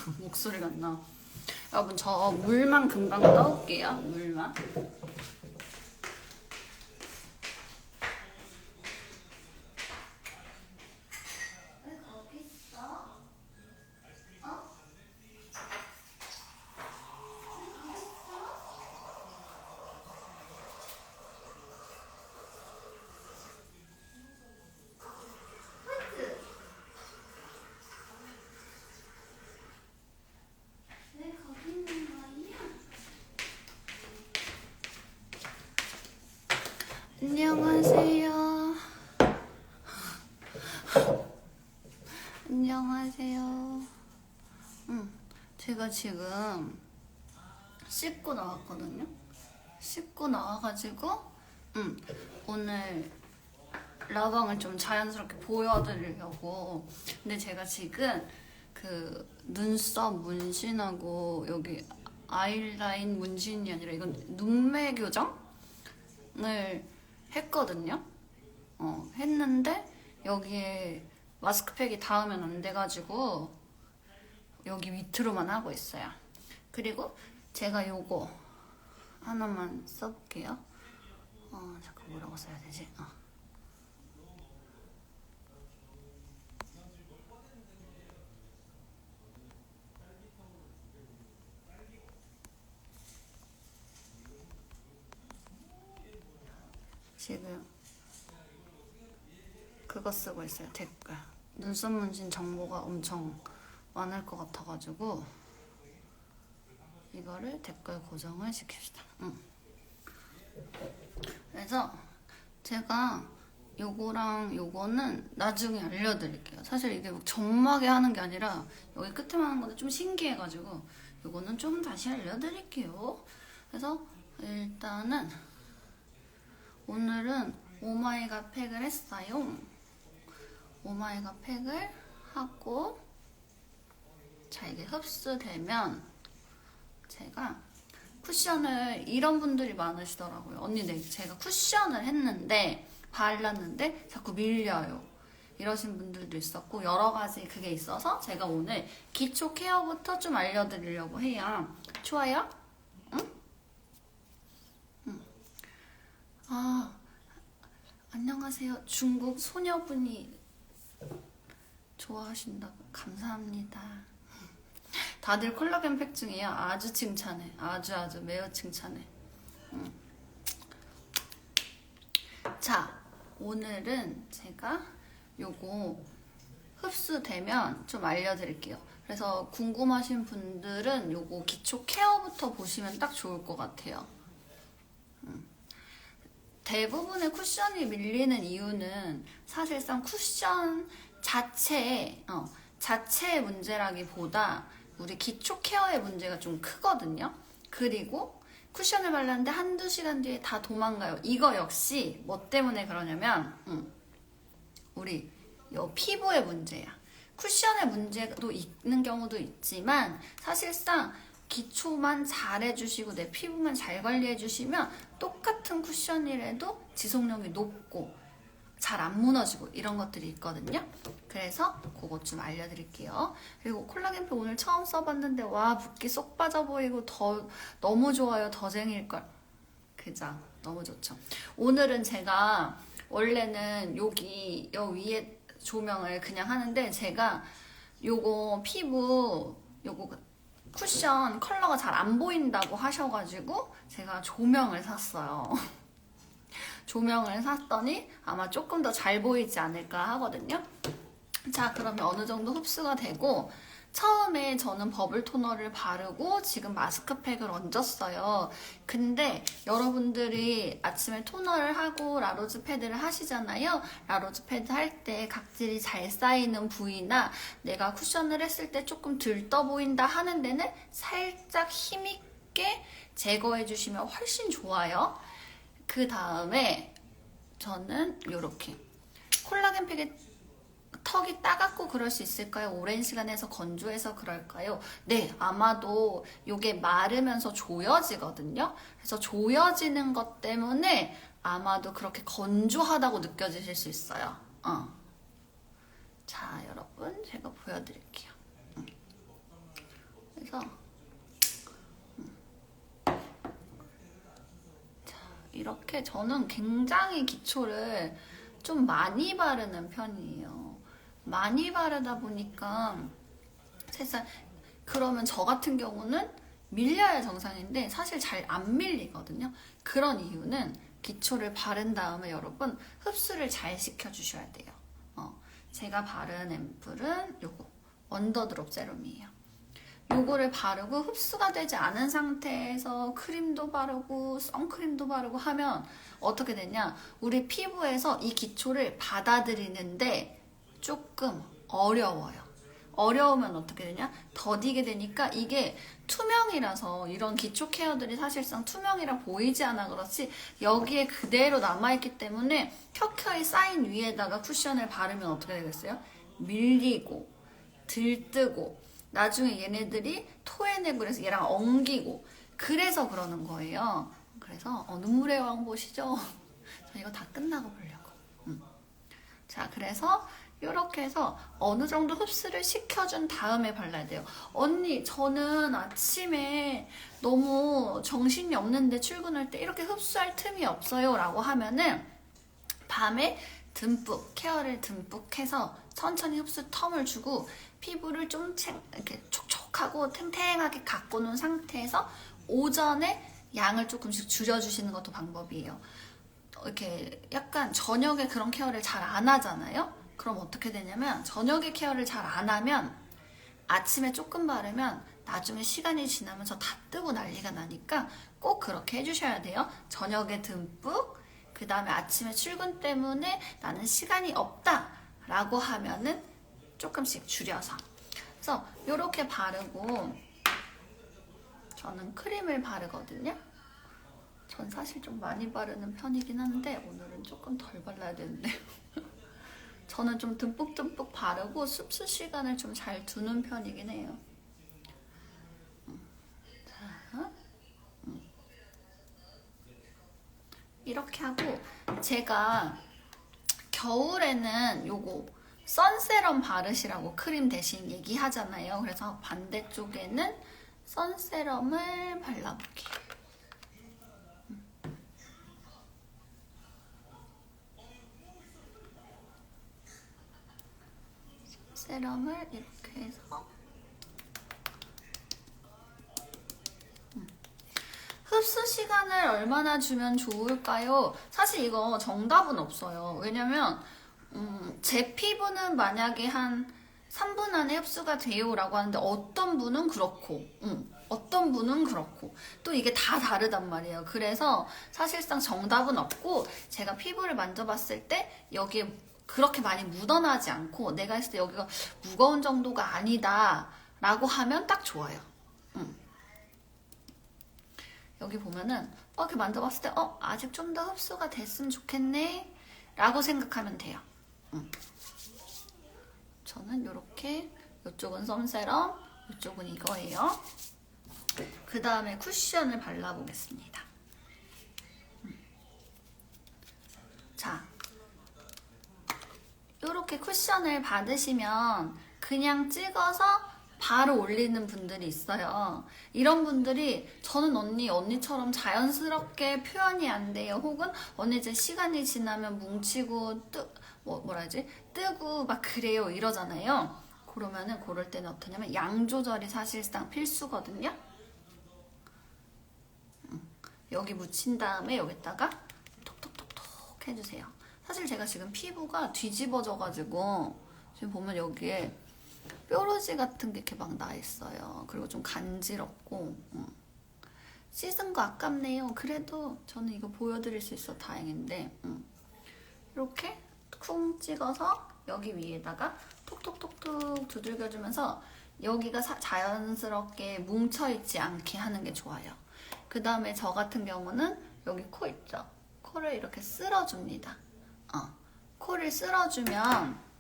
목소리가 안 나. 여러분 저 물만 금방 떠올게요. 물만. 안녕하세요. 안녕하세요. 제가 지금 씻고 나왔거든요. 씻고 나와가지고 오늘 라방을 좀 자연스럽게 보여드리려고. 근데 제가 지금 그 눈썹 문신하고 여기 아이라인 문신이 아니라 이건 눈매 교정을 했거든요. 했는데 여기에 마스크팩이 닿으면 안 돼가지고 여기 밑으로만 하고 있어요. 그리고 제가 요거 하나만 써볼게요. 잠깐 뭐라고 써야 되지? 지금 그거 쓰고 있어요. 댓글. 눈썹 문신 정보가 엄청 많을 것 같아가지고 이거를 댓글 고정을 시킵시다. 그래서 제가 요거랑 요거는 나중에 알려드릴게요. 사실 이게 점막에 하는 게 아니라 여기 끝에만 하는 건데 좀 신기해가지고 요거는 좀 다시 알려드릴게요. 그래서 일단은 오늘은 오마이갓 팩을 했어요. 오마이갓 팩을 하고 자 이게 흡수되면 제가 쿠션을 이런 분들이 많으시더라고요. 언니 네 제가 쿠션을 했는데 발랐는데 자꾸 밀려요. 이러신 분들도 있었고 여러 가지 그게 있어서 제가 오늘 기초 케어부터 좀 알려드리려고 해요. 좋아요? 응? 안녕하세요. 중국 소녀분이 좋아하신다고 감사합니다. 다들 콜라겐 팩 중이에요. 아주 칭찬해. 아주 매우 칭찬해. 자, 오늘은 제가 요거 흡수되면 좀 알려드릴게요. 그래서 궁금하신 분들은 요거 기초 케어부터 보시면 딱 좋을 것 같아요. 대부분의 쿠션이 밀리는 이유는 사실상 쿠션 자체의 문제라기보다 우리 기초 케어의 문제가 좀 크거든요. 그리고 쿠션을 발랐는데 한두 시간 뒤에 다 도망가요. 이거 역시 뭐 때문에 그러냐면 우리 요 피부의 문제야. 쿠션의 문제도 있는 경우도 있지만 사실상 기초만 잘 해주시고 내 피부만 잘 관리해주시면 똑같은 쿠션이라도 지속력이 높고 잘 안 무너지고 이런 것들이 있거든요. 그래서 그것 좀 알려드릴게요. 그리고 콜라겐팩 오늘 처음 써봤는데 와 붓기 쏙 빠져 보이고 너무 좋아요. 더 쟁일걸. 그죠? 너무 좋죠. 오늘은 제가 원래는 여기 위에 조명을 그냥 하는데 제가 요거 피부 요거 쿠션 컬러가 잘 안 보인다고 하셔가지고 제가 조명을 샀어요. 조명을 샀더니 아마 조금 더 잘 보이지 않을까 하거든요. 자, 그러면 어느 정도 흡수가 되고 처음에 저는 버블 토너를 바르고 지금 마스크팩을 얹었어요. 근데 여러분들이 아침에 토너를 하고 라로즈 패드를 하시잖아요. 라로즈 패드 할 때 각질이 잘 쌓이는 부위나 내가 쿠션을 했을 때 조금 들떠 보인다 하는 데는 살짝 힘있게 제거해 주시면 훨씬 좋아요. 그 다음에 저는 이렇게 콜라겐 팩에 턱이 따갑고 그럴 수 있을까요? 오랜 시간 해서 건조해서 그럴까요? 네, 아마도 이게 마르면서 조여지거든요. 그래서 조여지는 것 때문에 아마도 그렇게 건조하다고 느껴지실 수 있어요. 자, 여러분 제가 보여드릴게요. 해서 자, 이렇게 저는 굉장히 기초를 좀 많이 바르는 편이에요. 많이 바르다 보니까 세상 그러면 저 같은 경우는 밀려야 정상인데 사실 잘 안 밀리거든요. 그런 이유는 기초를 바른 다음에 여러분 흡수를 잘 시켜주셔야 돼요. 제가 바른 앰플은 요거 원더드롭 세럼이에요. 요거를 바르고 흡수가 되지 않은 상태에서 크림도 바르고 선크림도 바르고 하면 어떻게 되냐, 우리 피부에서 이 기초를 받아들이는데 조금 어려워요. 어려우면 어떻게 되냐, 더디게 되니까 이게 투명이라서 이런 기초 케어들이 사실상 투명이라 보이지 않아 그렇지 여기에 그대로 남아있기 때문에 켜켜이 쌓인 위에다가 쿠션을 바르면 어떻게 되겠어요? 밀리고 들뜨고 나중에 얘네들이 토해내고 그래서 얘랑 엉기고 그래서 그러는 거예요. 그래서 눈물의 왕 보시죠? 저 이거 다 끝나고 보려고. 자, 그래서 이렇게 해서 어느 정도 흡수를 시켜준 다음에 발라야 돼요. 언니, 저는 아침에 너무 정신이 없는데 출근할 때 이렇게 흡수할 틈이 없어요 라고 하면은 밤에 듬뿍 케어를 듬뿍 해서 천천히 흡수 텀을 주고 피부를 좀 이렇게 촉촉하고 탱탱하게 갖고 놓은 상태에서 오전에 양을 조금씩 줄여주시는 것도 방법이에요. 이렇게 약간 저녁에 그런 케어를 잘 안 하잖아요. 그럼 어떻게 되냐면 저녁에 케어를 잘 안 하면 아침에 조금 바르면 나중에 시간이 지나면서 다 뜨고 난리가 나니까 꼭 그렇게 해주셔야 돼요. 저녁에 듬뿍, 그 다음에 아침에 출근 때문에 나는 시간이 없다 라고 하면은 조금씩 줄여서. 그래서 이렇게 바르고 저는 크림을 바르거든요. 전 사실 좀 많이 바르는 편이긴 한데 오늘은 조금 덜 발라야 되는데 저는 좀 듬뿍듬뿍 바르고 흡수 시간을 좀 잘 두는 편이긴 해요. 자, 이렇게 하고 제가 겨울에는 요거 선세럼 바르시라고 크림 대신 얘기하잖아요. 그래서 반대쪽에는 선세럼을 발라볼게요. 세럼을 이렇게 해서 흡수 시간을 얼마나 주면 좋을까요? 사실 이거 정답은 없어요. 왜냐면 제 피부는 만약에 한 3분 안에 흡수가 돼요 라고 하는데 어떤 분은 그렇고 어떤 분은 그렇고 또 이게 다 다르단 말이에요. 그래서 사실상 정답은 없고 제가 피부를 만져봤을 때 여기에 그렇게 많이 묻어나지 않고 내가 했을 때 여기가 무거운 정도가 아니다 라고 하면 딱 좋아요. 여기 보면은 이렇게 만져봤을 때 아직 좀 더 흡수가 됐으면 좋겠네 라고 생각하면 돼요. 저는 이렇게 이쪽은 썸세럼, 이쪽은 이거예요. 그 다음에 쿠션을 발라보겠습니다. 자, 이렇게 쿠션을 받으시면 그냥 찍어서 바로 올리는 분들이 있어요. 이런 분들이 저는 언니처럼 자연스럽게 표현이 안 돼요. 혹은 언니 이제 시간이 지나면 뭉치고 뜨고 막 그래요 이러잖아요. 그러면은 그럴 때는 어떠냐면 양 조절이 사실상 필수거든요. 여기 묻힌 다음에 여기다가 톡톡톡톡 해주세요. 사실 제가 지금 피부가 뒤집어져가지고 지금 보면 여기에 뾰루지 같은 게 이렇게 막 나 있어요. 그리고 좀 간지럽고 씻은 거 아깝네요. 그래도 저는 이거 보여드릴 수 있어 다행인데 이렇게 쿵 찍어서 여기 위에다가 톡톡톡톡 두들겨주면서 여기가 자연스럽게 뭉쳐있지 않게 하는 게 좋아요. 그 다음에 저 같은 경우는 여기 코 있죠? 코를 이렇게 쓸어줍니다. 코를 쓸어주면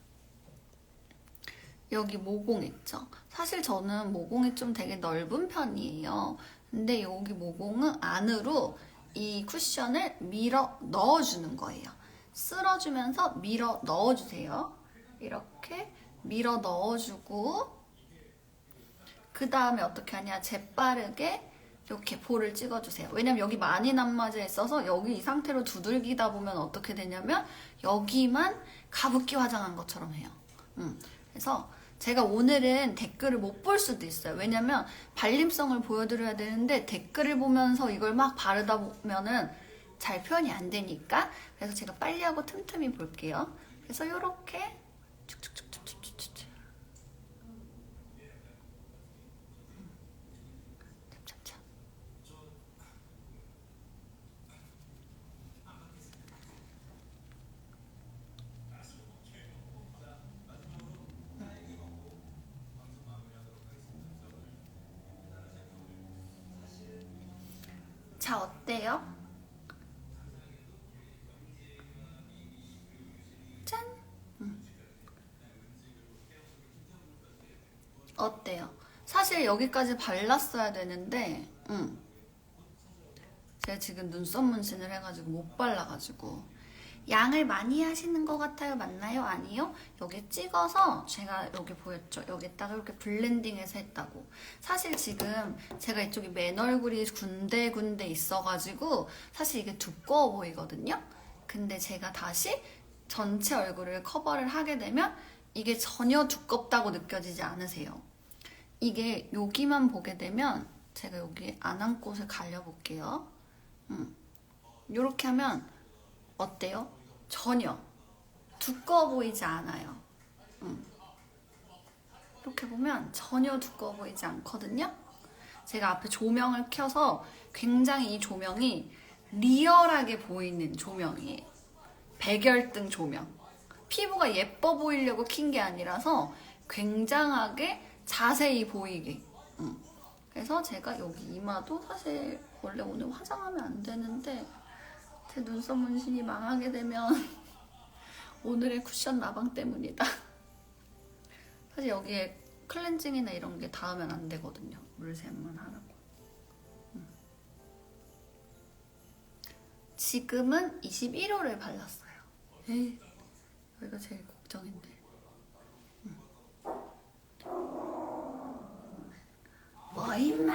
여기 모공 있죠? 사실 저는 모공이 좀 되게 넓은 편이에요. 근데 여기 모공은 안으로 이 쿠션을 밀어 넣어주는 거예요. 쓸어주면서 밀어 넣어주세요. 이렇게 밀어 넣어주고 그 다음에 어떻게 하냐, 재빠르게 이렇게 볼을 찍어주세요. 왜냐면 여기 많이 남아져 있어서 여기 이 상태로 두들기다 보면 어떻게 되냐면 여기만 가습기 화장한 것처럼 해요. 그래서 제가 오늘은 댓글을 못 볼 수도 있어요. 왜냐면 발림성을 보여드려야 되는데 댓글을 보면서 이걸 막 바르다 보면은 잘 표현이 안 되니까, 그래서 제가 빨리 하고 틈틈이 볼게요. 그래서 요렇게 축축축축축축축 찹찹찹. 자, 어때요? 짠! 어때요? 사실 여기까지 발랐어야 되는데, 제가 지금 눈썹 문신을 해가지고 못 발라가지고 양을 많이 하시는 것 같아요. 맞나요? 아니요? 여기 찍어서 제가 여기 보였죠? 여기다가 이렇게 블렌딩해서 했다고. 사실 지금 제가 이쪽이 맨 얼굴이 군데군데 있어가지고 사실 이게 두꺼워 보이거든요? 근데 제가 다시 전체 얼굴을 커버를 하게 되면 이게 전혀 두껍다고 느껴지지 않으세요. 이게 여기만 보게 되면 제가 여기 안한 곳을 가려볼게요. 이렇게 하면 어때요? 전혀 두꺼워 보이지 않아요. 이렇게 보면 전혀 두꺼워 보이지 않거든요. 제가 앞에 조명을 켜서 굉장히 이 조명이 리얼하게 보이는 조명이에요. 백열등 조명. 피부가 예뻐 보이려고 킨 게 아니라서 굉장하게 자세히 보이게. 그래서 제가 여기 이마도 사실 원래 오늘 화장하면 안 되는데 제 눈썹 문신이 망하게 되면 오늘의 쿠션 나방 때문이다. 사실 여기에 클렌징이나 이런 게 닿으면 안 되거든요. 물샘만 하라고. 지금은 21호를 발랐어요. 에이, 여기가 제일 걱정인데. 뭐 임마.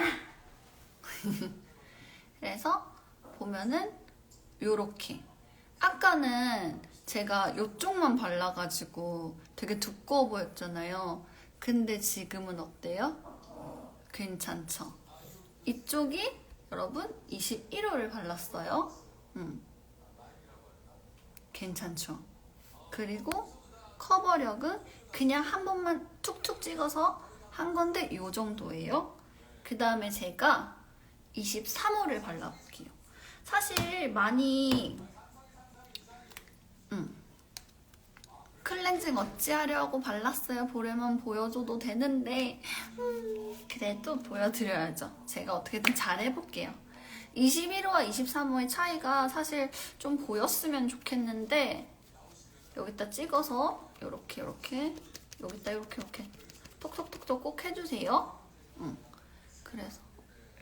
그래서 보면은 요렇게, 아까는 제가 요쪽만 발라가지고 되게 두꺼워 보였잖아요. 근데 지금은 어때요? 괜찮죠? 이쪽이 여러분 21호를 발랐어요. 괜찮죠? 그리고 커버력은 그냥 한 번만 툭툭 찍어서 한 건데 요 정도예요. 그 다음에 제가 23호를 발라볼게요. 사실 많이 클렌징 어찌하려고 발랐어요. 볼에만 보여줘도 되는데 그래도 보여드려야죠. 제가 어떻게든 잘 해볼게요. 21호와 23호의 차이가 사실 좀 보였으면 좋겠는데 여기다 찍어서 요렇게 여기다 이렇게 톡톡톡톡 꼭 해주세요. 그래서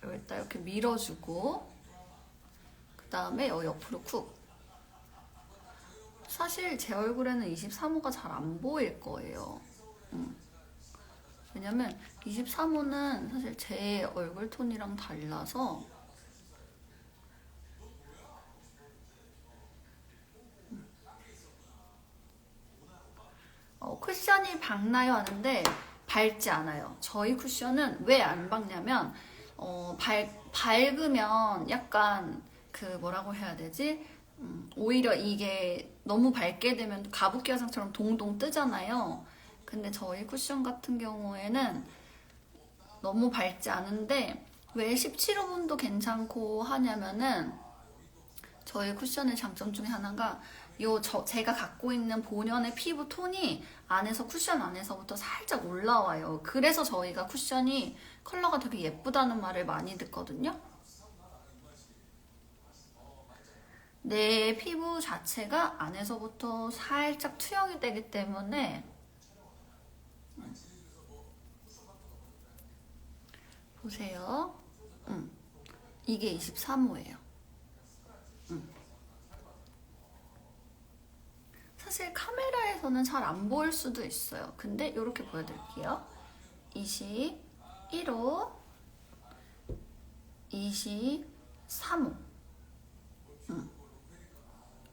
여기다 이렇게 밀어주고 그 다음에 여기 옆으로 쿡. 사실 제 얼굴에는 23호가 잘 안 보일 거예요. 왜냐면 23호는 사실 제 얼굴 톤이랑 달라서 쿠션이 밝나요? 하는데 밝지 않아요. 저희 쿠션은 왜 안 밝냐면 밝으면 약간 그 뭐라고 해야 되지? 오히려 이게 너무 밝게 되면 가습기 화장처럼 동동 뜨잖아요. 근데 저희 쿠션 같은 경우에는 너무 밝지 않은데 왜 17호분도 괜찮고 하냐면은 저희 쿠션의 장점 중에 하나가 제가 갖고 있는 본연의 피부 톤이 안에서 쿠션 안에서부터 살짝 올라와요. 그래서 저희가 쿠션이 컬러가 되게 예쁘다는 말을 많이 듣거든요. 내 피부 자체가 안에서부터 살짝 투영이 되기 때문에 보세요. 이게 23호예요. 사실 카메라에서는 잘 안 보일 수도 있어요. 근데 이렇게 보여드릴게요. 20, 21호, 23호.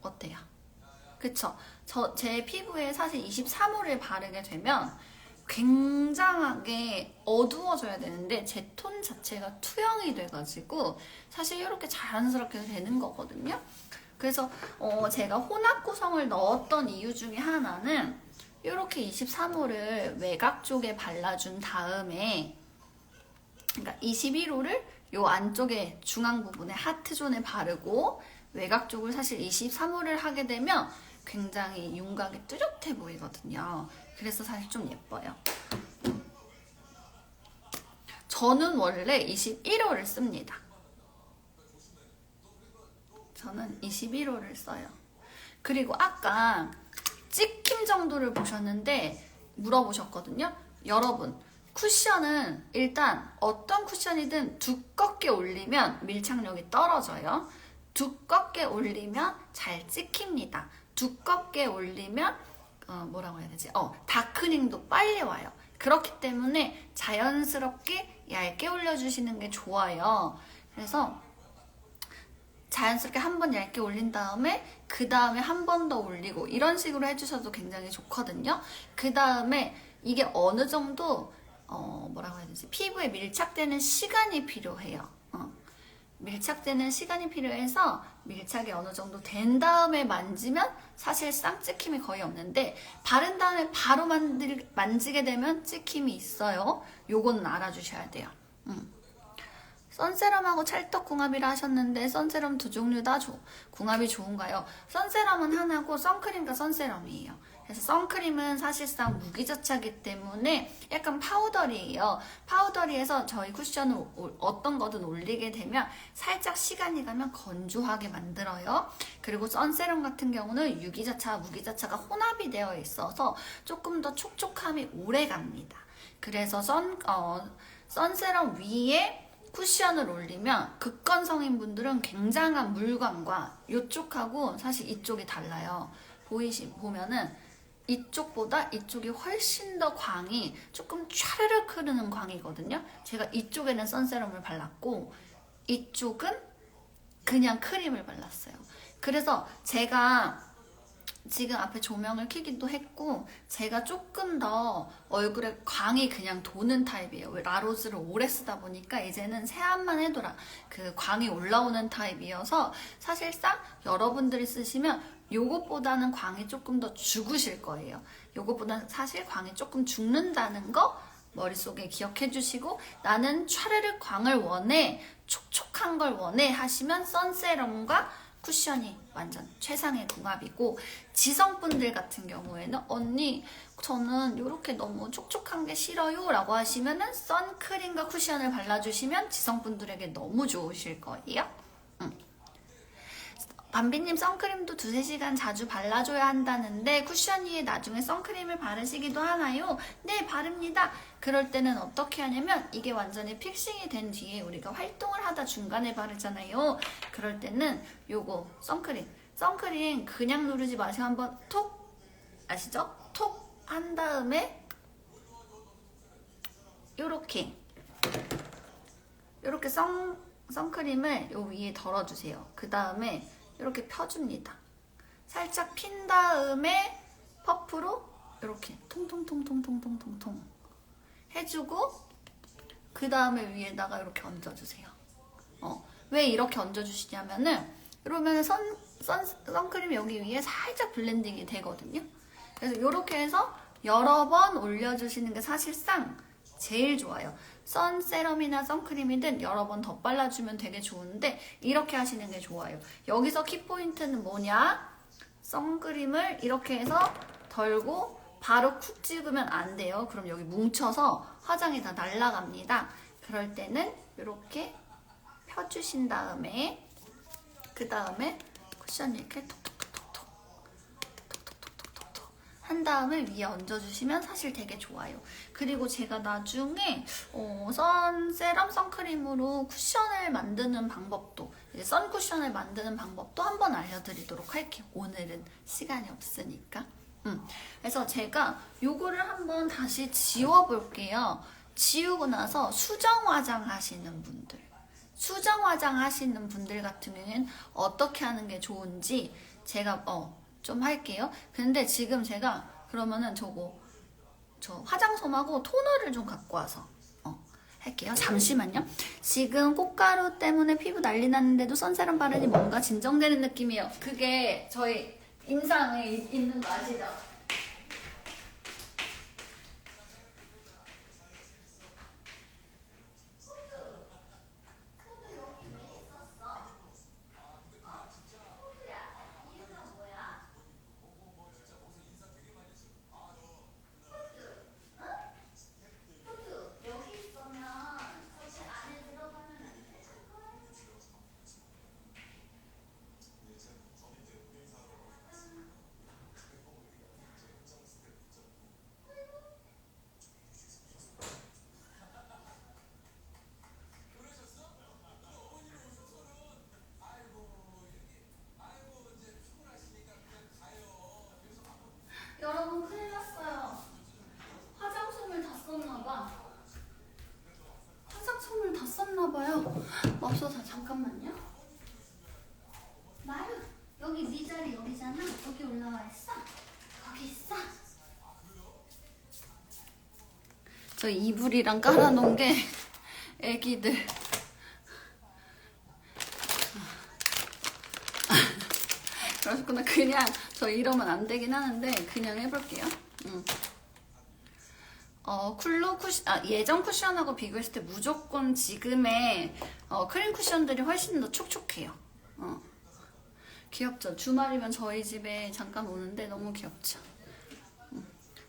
어때요? 그쵸? 제 피부에 사실 23호를 바르게 되면 굉장하게 어두워져야 되는데 제 톤 자체가 투영이 돼가지고 사실 이렇게 자연스럽게 되는 거거든요. 그래서 제가 혼합 구성을 넣었던 이유 중에 하나는 이렇게 23호를 외곽 쪽에 발라준 다음에, 그러니까 21호를 요 안쪽에 중앙 부분에 하트 존에 바르고 외곽 쪽을 사실 23호를 하게 되면 굉장히 윤곽이 뚜렷해 보이거든요. 그래서 사실 좀 예뻐요. 저는 원래 21호를 씁니다. 저는 21호를 써요. 그리고 아까 찍힘 정도를 보셨는데 물어보셨거든요. 여러분, 쿠션은 일단 어떤 쿠션이든 두껍게 올리면 밀착력이 떨어져요. 두껍게 올리면 잘 찍힙니다. 두껍게 올리면 뭐라고 해야 되지? 다크닝도 빨리 와요. 그렇기 때문에 자연스럽게 얇게 올려주시는 게 좋아요. 그래서 자연스럽게 한 번 얇게 올린 다음에 그 다음에 한 번 더 올리고 이런 식으로 해주셔도 굉장히 좋거든요. 그 다음에 이게 어느 정도 뭐라고 해야 되지? 피부에 밀착되는 시간이 필요해요. 밀착되는 시간이 필요해서 밀착이 어느 정도 된 다음에 만지면 사실상 찍힘이 거의 없는데 바른 다음에 바로 만지게 되면 찍힘이 있어요. 요거는 알아주셔야 돼요. 선세럼하고 찰떡궁합이라 하셨는데 선세럼 두 종류 다 궁합이 좋은가요? 선세럼은 하나고 선크림과 선세럼이에요. 그래서 선크림은 사실상 무기자차기 때문에 약간 파우더리예요. 파우더리에서 저희 쿠션을 어떤 거든 올리게 되면 살짝 시간이 가면 건조하게 만들어요. 그리고 선세럼 같은 경우는 유기자차와 무기자차가 혼합이 되어 있어서 조금 더 촉촉함이 오래 갑니다. 그래서 선세럼 위에 쿠션을 올리면 극건성인 분들은 굉장한 물광과 이쪽하고 사실 이쪽이 달라요. 보면은 이쪽보다 이쪽이 훨씬 더 광이 조금 촤르륵 흐르는 광이거든요. 제가 이쪽에는 선세럼을 발랐고 이쪽은 그냥 크림을 발랐어요. 그래서 제가 지금 앞에 조명을 켜기도 했고 제가 조금 더 얼굴에 광이 그냥 도는 타입이에요. 라로즈를 오래 쓰다 보니까 이제는 세안만 해도 그 광이 올라오는 타입이어서 사실상 여러분들이 쓰시면 요것보다는 광이 조금 더 죽으실 거예요. 요것보다는 사실 광이 조금 죽는다는 거 머릿속에 기억해 주시고 나는 촤르르 광을 원해, 촉촉한 걸 원해 하시면 선세럼과 쿠션이 완전 최상의 궁합이고 지성분들 같은 경우에는 언니 저는 이렇게 너무 촉촉한 게 싫어요 라고 하시면은 선크림과 쿠션을 발라주시면 지성분들에게 너무 좋으실 거예요. 밤비님 선크림도 2-3시간 자주 발라줘야 한다는데 쿠션 위에 나중에 선크림을 바르시기도 하나요? 네, 바릅니다. 그럴 때는 어떻게 하냐면 이게 완전히 픽싱이 된 뒤에 우리가 활동을 하다 중간에 바르잖아요. 그럴 때는 요거 선크림 그냥 누르지 마시고 한번 톡, 아시죠? 톡 한 다음에 요렇게 선크림을 요 위에 덜어주세요. 그 다음에 이렇게 펴줍니다. 살짝 핀 다음에 퍼프로 이렇게 통통통통통통통 해주고 그 다음에 위에다가 이렇게 얹어주세요. 왜 이렇게 얹어주시냐면은 이러면 선크림이 여기 위에 살짝 블렌딩이 되거든요. 그래서 이렇게 해서 여러 번 올려주시는 게 사실상 제일 좋아요. 선세럼이나 선크림이든 여러 번 더 발라주면 되게 좋은데 이렇게 하시는 게 좋아요. 여기서 키포인트는 뭐냐? 선크림을 이렇게 해서 덜고 바로 쿡 찍으면 안 돼요. 그럼 여기 뭉쳐서 화장이 다 날아갑니다. 그럴 때는 이렇게 펴주신 다음에 그 다음에 쿠션 이렇게 톡톡톡톡톡 한 다음에 위에 얹어주시면 사실 되게 좋아요. 그리고 제가 나중에 선세럼 선크림으로 쿠션을 만드는 방법도 이제 선쿠션을 만드는 방법도 한번 알려드리도록 할게요. 오늘은 시간이 없으니까. 그래서 제가 요거를 한번 다시 지워볼게요. 지우고 나서 수정 화장 하시는 분들, 수정 화장 하시는 분들 같은 경우에는 어떻게 하는 게 좋은지 제가 좀 할게요. 근데 지금 제가 그러면은 저 화장솜하고 토너를 좀 갖고 와서 할게요. 잠시만요. 지금 꽃가루 때문에 피부 난리 났는데도 선세럼 바르니 뭔가 진정되는 느낌이에요. 그게 저희 인상에 있는 거 아시죠? 여러분 큰일 났어요. 화장솜을 다 썼나봐. 화장솜을 다 썼나봐요. 맙소사 잠깐만요. 마루 여기 네 자리 여기잖아. 여기 올라와 있어. 거기 있어. 저 이불이랑 깔아놓은 게 애기들 그러셨구나. 그냥 저 이러면 안 되긴 하는데 그냥 해볼게요. 쿨로 쿠션, 예전 쿠션하고 비교했을 때 무조건 지금의 크림 쿠션들이 훨씬 더 촉촉해요. 귀엽죠? 주말이면 저희 집에 잠깐 오는데 너무 귀엽죠?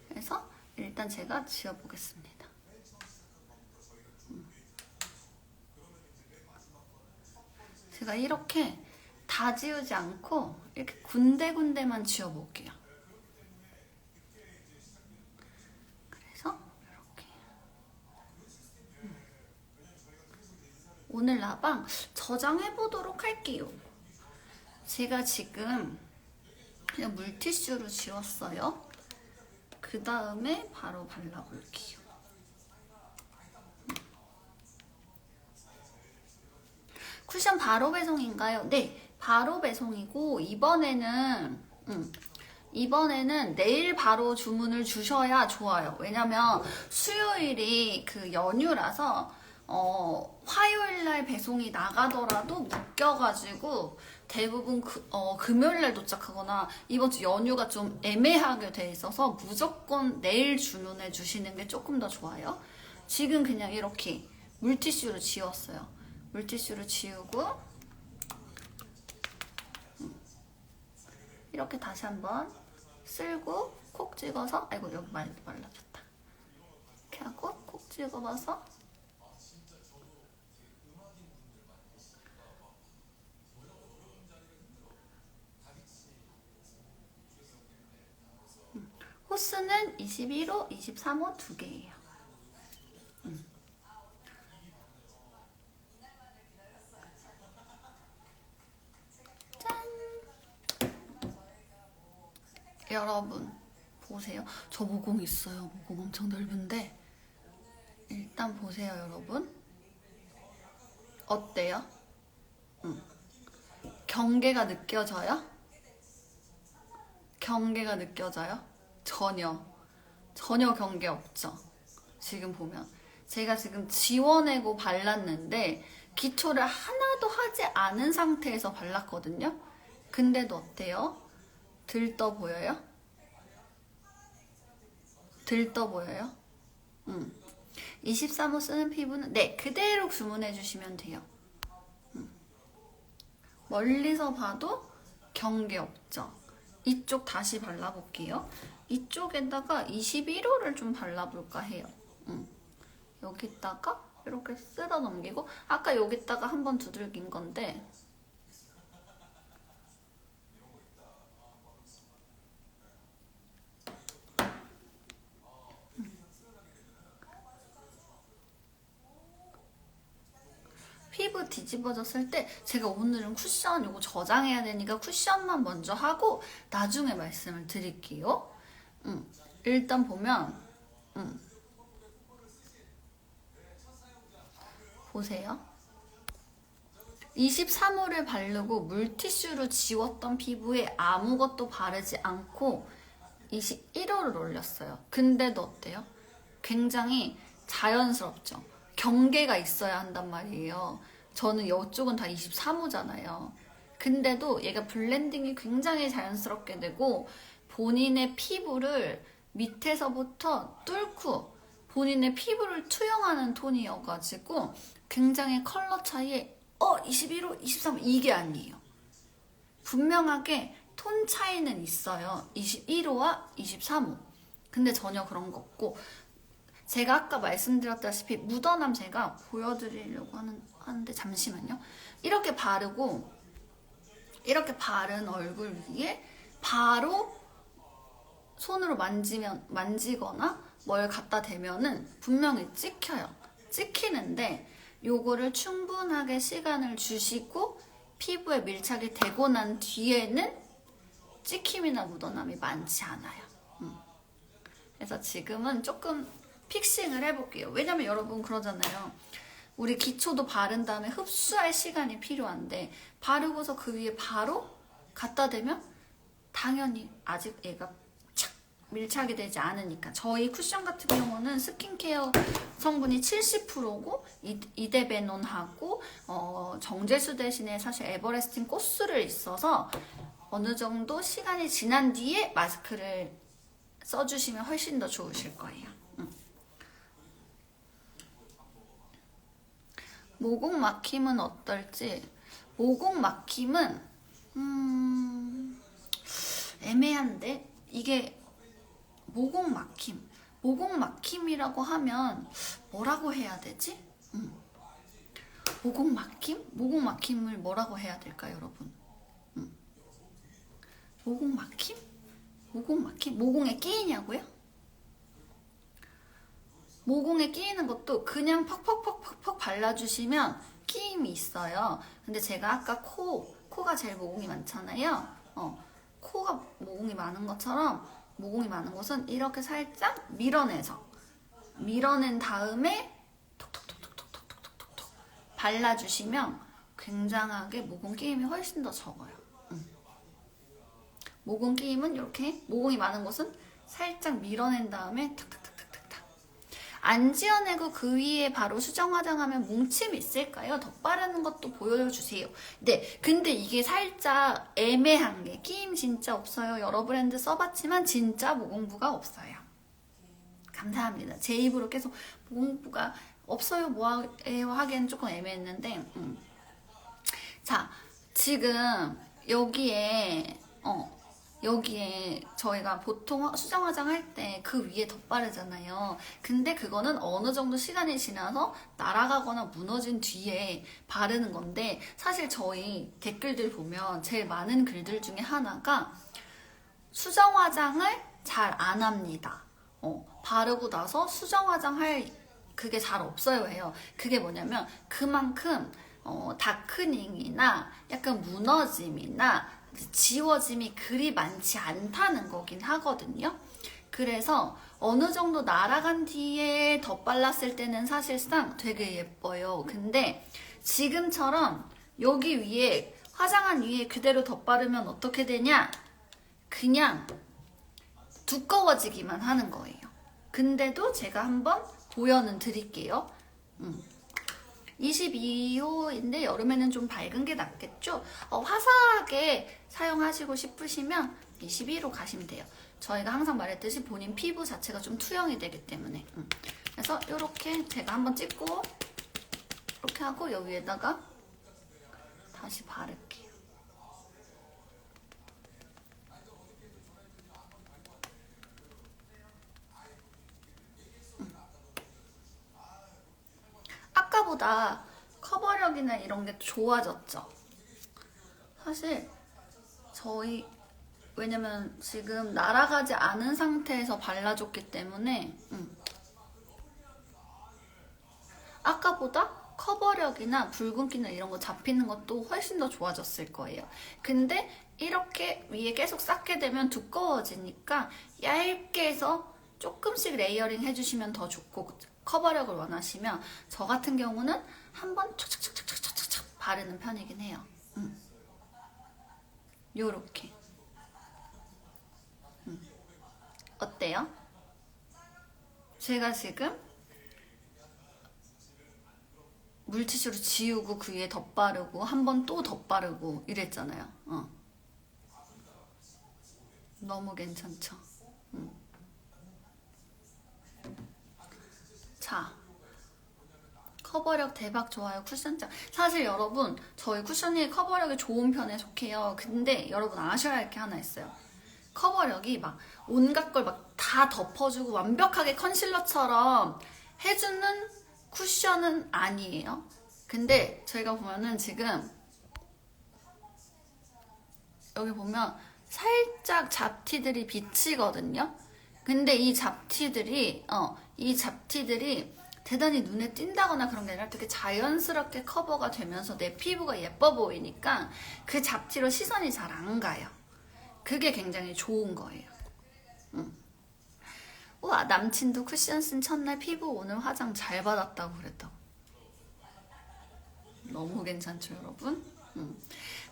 그래서 일단 제가 지워보겠습니다. 제가 이렇게 다 지우지 않고 이렇게 군데군데만 지워볼게요. 그래서 이렇게 오늘 라방 저장해보도록 할게요. 제가 지금 그냥 물티슈로 지웠어요. 그 다음에 바로 발라볼게요. 쿠션 바로 배송인가요? 네, 바로 배송이고 이번에는 내일 바로 주문을 주셔야 좋아요. 왜냐면 수요일이 그 연휴라서 화요일날 배송이 나가더라도 묶여가지고 대부분 금요일날 도착하거나 이번 주 연휴가 좀 애매하게 돼 있어서 무조건 내일 주문해 주시는 게 조금 더 좋아요. 지금 그냥 이렇게 물티슈로 지웠어요. 물티슈로 지우고 이렇게 다시 한번 쓸고 콕 찍어서 아이고 여기 말라졌다. 이렇게 하고 콕 찍어봐서 호스는 21호, 23호 두 개예요. 여러분 보세요. 저 모공 있어요. 모공 엄청 넓은데 일단 보세요 여러분. 어때요? 경계가 느껴져요? 경계가 느껴져요? 전혀 경계 없죠? 지금 보면 제가 지금 지워내고 발랐는데 기초를 하나도 하지 않은 상태에서 발랐거든요. 근데도 어때요? 들떠 보여요? 들떠 보여요? 23호 쓰는 피부는 네 그대로 주문해 주시면 돼요. 멀리서 봐도 경계 없죠? 이쪽 다시 발라볼게요. 이쪽에다가 21호를 좀 발라볼까 해요. 여기다가 이렇게 쓸어 넘기고 아까 여기다가 한번 두들긴 건데 피부 뒤집어졌을 때 제가 오늘은 쿠션 요거 저장해야 되니까 쿠션만 먼저 하고 나중에 말씀을 드릴게요. 일단 보면 보세요. 23호를 바르고 물티슈로 지웠던 피부에 아무것도 바르지 않고 21호를 올렸어요. 근데도 어때요? 굉장히 자연스럽죠. 경계가 있어야 한단 말이에요. 저는 이쪽은 다 23호잖아요. 근데도 얘가 블렌딩이 굉장히 자연스럽게 되고 본인의 피부를 밑에서부터 뚫고 본인의 피부를 투영하는 톤이어가지고 굉장히 컬러 차이에 21호, 23호 이게 아니에요. 분명하게 톤 차이는 있어요. 21호와 23호. 근데 전혀 그런 거 없고 제가 아까 말씀드렸다시피 묻어남 제가 보여드리려고 하는데 잠시만요. 이렇게 바르고 이렇게 바른 얼굴 위에 바로 손으로 만지거나 뭘 갖다 대면은 분명히 찍혀요. 찍히는데 요거를 충분하게 시간을 주시고 피부에 밀착이 되고 난 뒤에는 찍힘이나 묻어남이 많지 않아요. 그래서 지금은 조금 픽싱을 해볼게요. 왜냐면 여러분 그러잖아요. 우리 기초도 바른 다음에 흡수할 시간이 필요한데 바르고서 그 위에 바로 갖다 대면 당연히 아직 얘가 착 밀착이 되지 않으니까. 저희 쿠션 같은 경우는 스킨케어 성분이 70%고 이데베논하고 정제수 대신에 사실 에버레스팅 꽃수를 있어서 어느 정도 시간이 지난 뒤에 마스크를 써주시면 훨씬 더 좋으실 거예요. 모공 막힘은 어떨지. 모공 막힘은 애매한데 이게 모공 막힘이라고 하면 뭐라고 해야 되지? 모공 막힘? 모공 막힘을 뭐라고 해야 될까요, 여러분? 모공 막힘? 모공 막힘? 모공에 끼이냐고요? 모공에 끼이는 것도 그냥 퍽퍽퍽퍽 발라주시면 끼임이 있어요. 근데 제가 아까 코가 제일 모공이 많잖아요. 코가 모공이 많은 것처럼 모공이 많은 곳은 이렇게 살짝 밀어낸 다음에 톡톡톡톡톡톡톡톡 발라주시면 굉장하게 모공 끼임이 훨씬 더 적어요. 모공 끼임은 이렇게 모공이 많은 곳은 살짝 밀어낸 다음에 탁탁탁탁탁탁. 안 지어내고 그 위에 바로 수정 화장하면 뭉침이 있을까요? 덧바르는 것도 보여주세요. 네, 근데 이게 살짝 애매한 게 끼임 진짜 없어요. 여러 브랜드 써봤지만 진짜 모공부가 없어요. 감사합니다. 제 입으로 계속 모공부가 없어요 뭐예요 하기엔 조금 애매했는데 자, 지금 여기에 저희가 보통 수정 화장할 때 그 위에 덧바르잖아요. 근데 그거는 어느 정도 시간이 지나서 날아가거나 무너진 뒤에 바르는 건데 사실 저희 댓글들 보면 제일 많은 글들 중에 하나가 수정 화장을 잘 안 합니다. 바르고 나서 수정 화장할 그게 잘 없어요 해요. 그게 뭐냐면 그만큼 다크닝이나 약간 무너짐이나 지워짐이 그리 많지 않다는 거긴 하거든요. 그래서 어느 정도 날아간 뒤에 덧발랐을 때는 사실상 되게 예뻐요. 근데 지금처럼 여기 위에 화장한 위에 그대로 덧바르면 어떻게 되냐? 그냥 두꺼워지기만 하는 거예요. 근데도 제가 한번 보여는 드릴게요. 22호인데 여름에는 좀 밝은 게 낫겠죠? 화사하게 사용하시고 싶으시면 22호 가시면 돼요. 저희가 항상 말했듯이 본인 피부 자체가 좀 투영이 되기 때문에 그래서 이렇게 제가 한번 찍고 이렇게 하고 여기에다가 다시 바를게요. 아까보다 커버력이나 이런 게 좋아졌죠. 사실 저희 왜냐면 지금 날아가지 않은 상태에서 발라줬기 때문에 아까보다 커버력이나 붉은기나 이런 거 잡히는 것도 훨씬 더 좋아졌을 거예요. 근데 이렇게 위에 계속 쌓게 되면 두꺼워지니까 얇게 해서 조금씩 레이어링 해주시면 더 좋고, 커버력을 원하시면 저 같은 경우는 한번 촉촉촉촉촉촉촉 바르는 편이긴 해요. 요렇게. 어때요? 제가 지금 물티슈로 지우고 그 위에 덧바르고 한 번 또 덧바르고 이랬잖아요. 너무 괜찮죠? 자, 커버력 대박 좋아요. 쿠션장. 사실 여러분, 저희 쿠션이 커버력이 좋은 편에 속해요. 근데 여러분 아셔야 할 게 하나 있어요. 커버력이 막 온갖 걸 막 다 덮어주고 완벽하게 컨실러처럼 해주는 쿠션은 아니에요. 근데 저희가 보면은 지금 여기 보면 살짝 잡티들이 비치거든요. 근데 이 잡티들이 대단히 눈에 띈다거나 그런 게 아니라 되게 자연스럽게 커버가 되면서 내 피부가 예뻐 보이니까 그 잡티로 시선이 잘 안 가요. 그게 굉장히 좋은 거예요. 우와, 남친도 쿠션 쓴 첫날 피부 오늘 화장 잘 받았다고 그랬다고. 너무 괜찮죠, 여러분?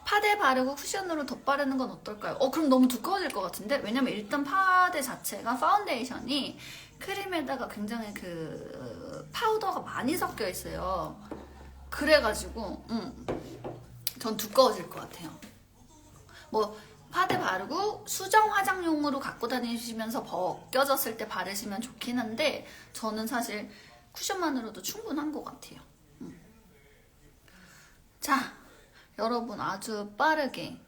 파데 바르고 쿠션으로 덧바르는 건 어떨까요? 그럼 너무 두꺼워질 것 같은데? 왜냐면 일단 파데 자체가 파운데이션이 크림에다가 굉장히 그 파우더가 많이 섞여 있어요. 그래가지고 전 두꺼워질 것 같아요. 뭐 파데 바르고 수정 화장용으로 갖고 다니시면서 벗겨졌을 때 바르시면 좋긴 한데 저는 사실 쿠션만으로도 충분한 것 같아요. 자, 여러분 아주 빠르게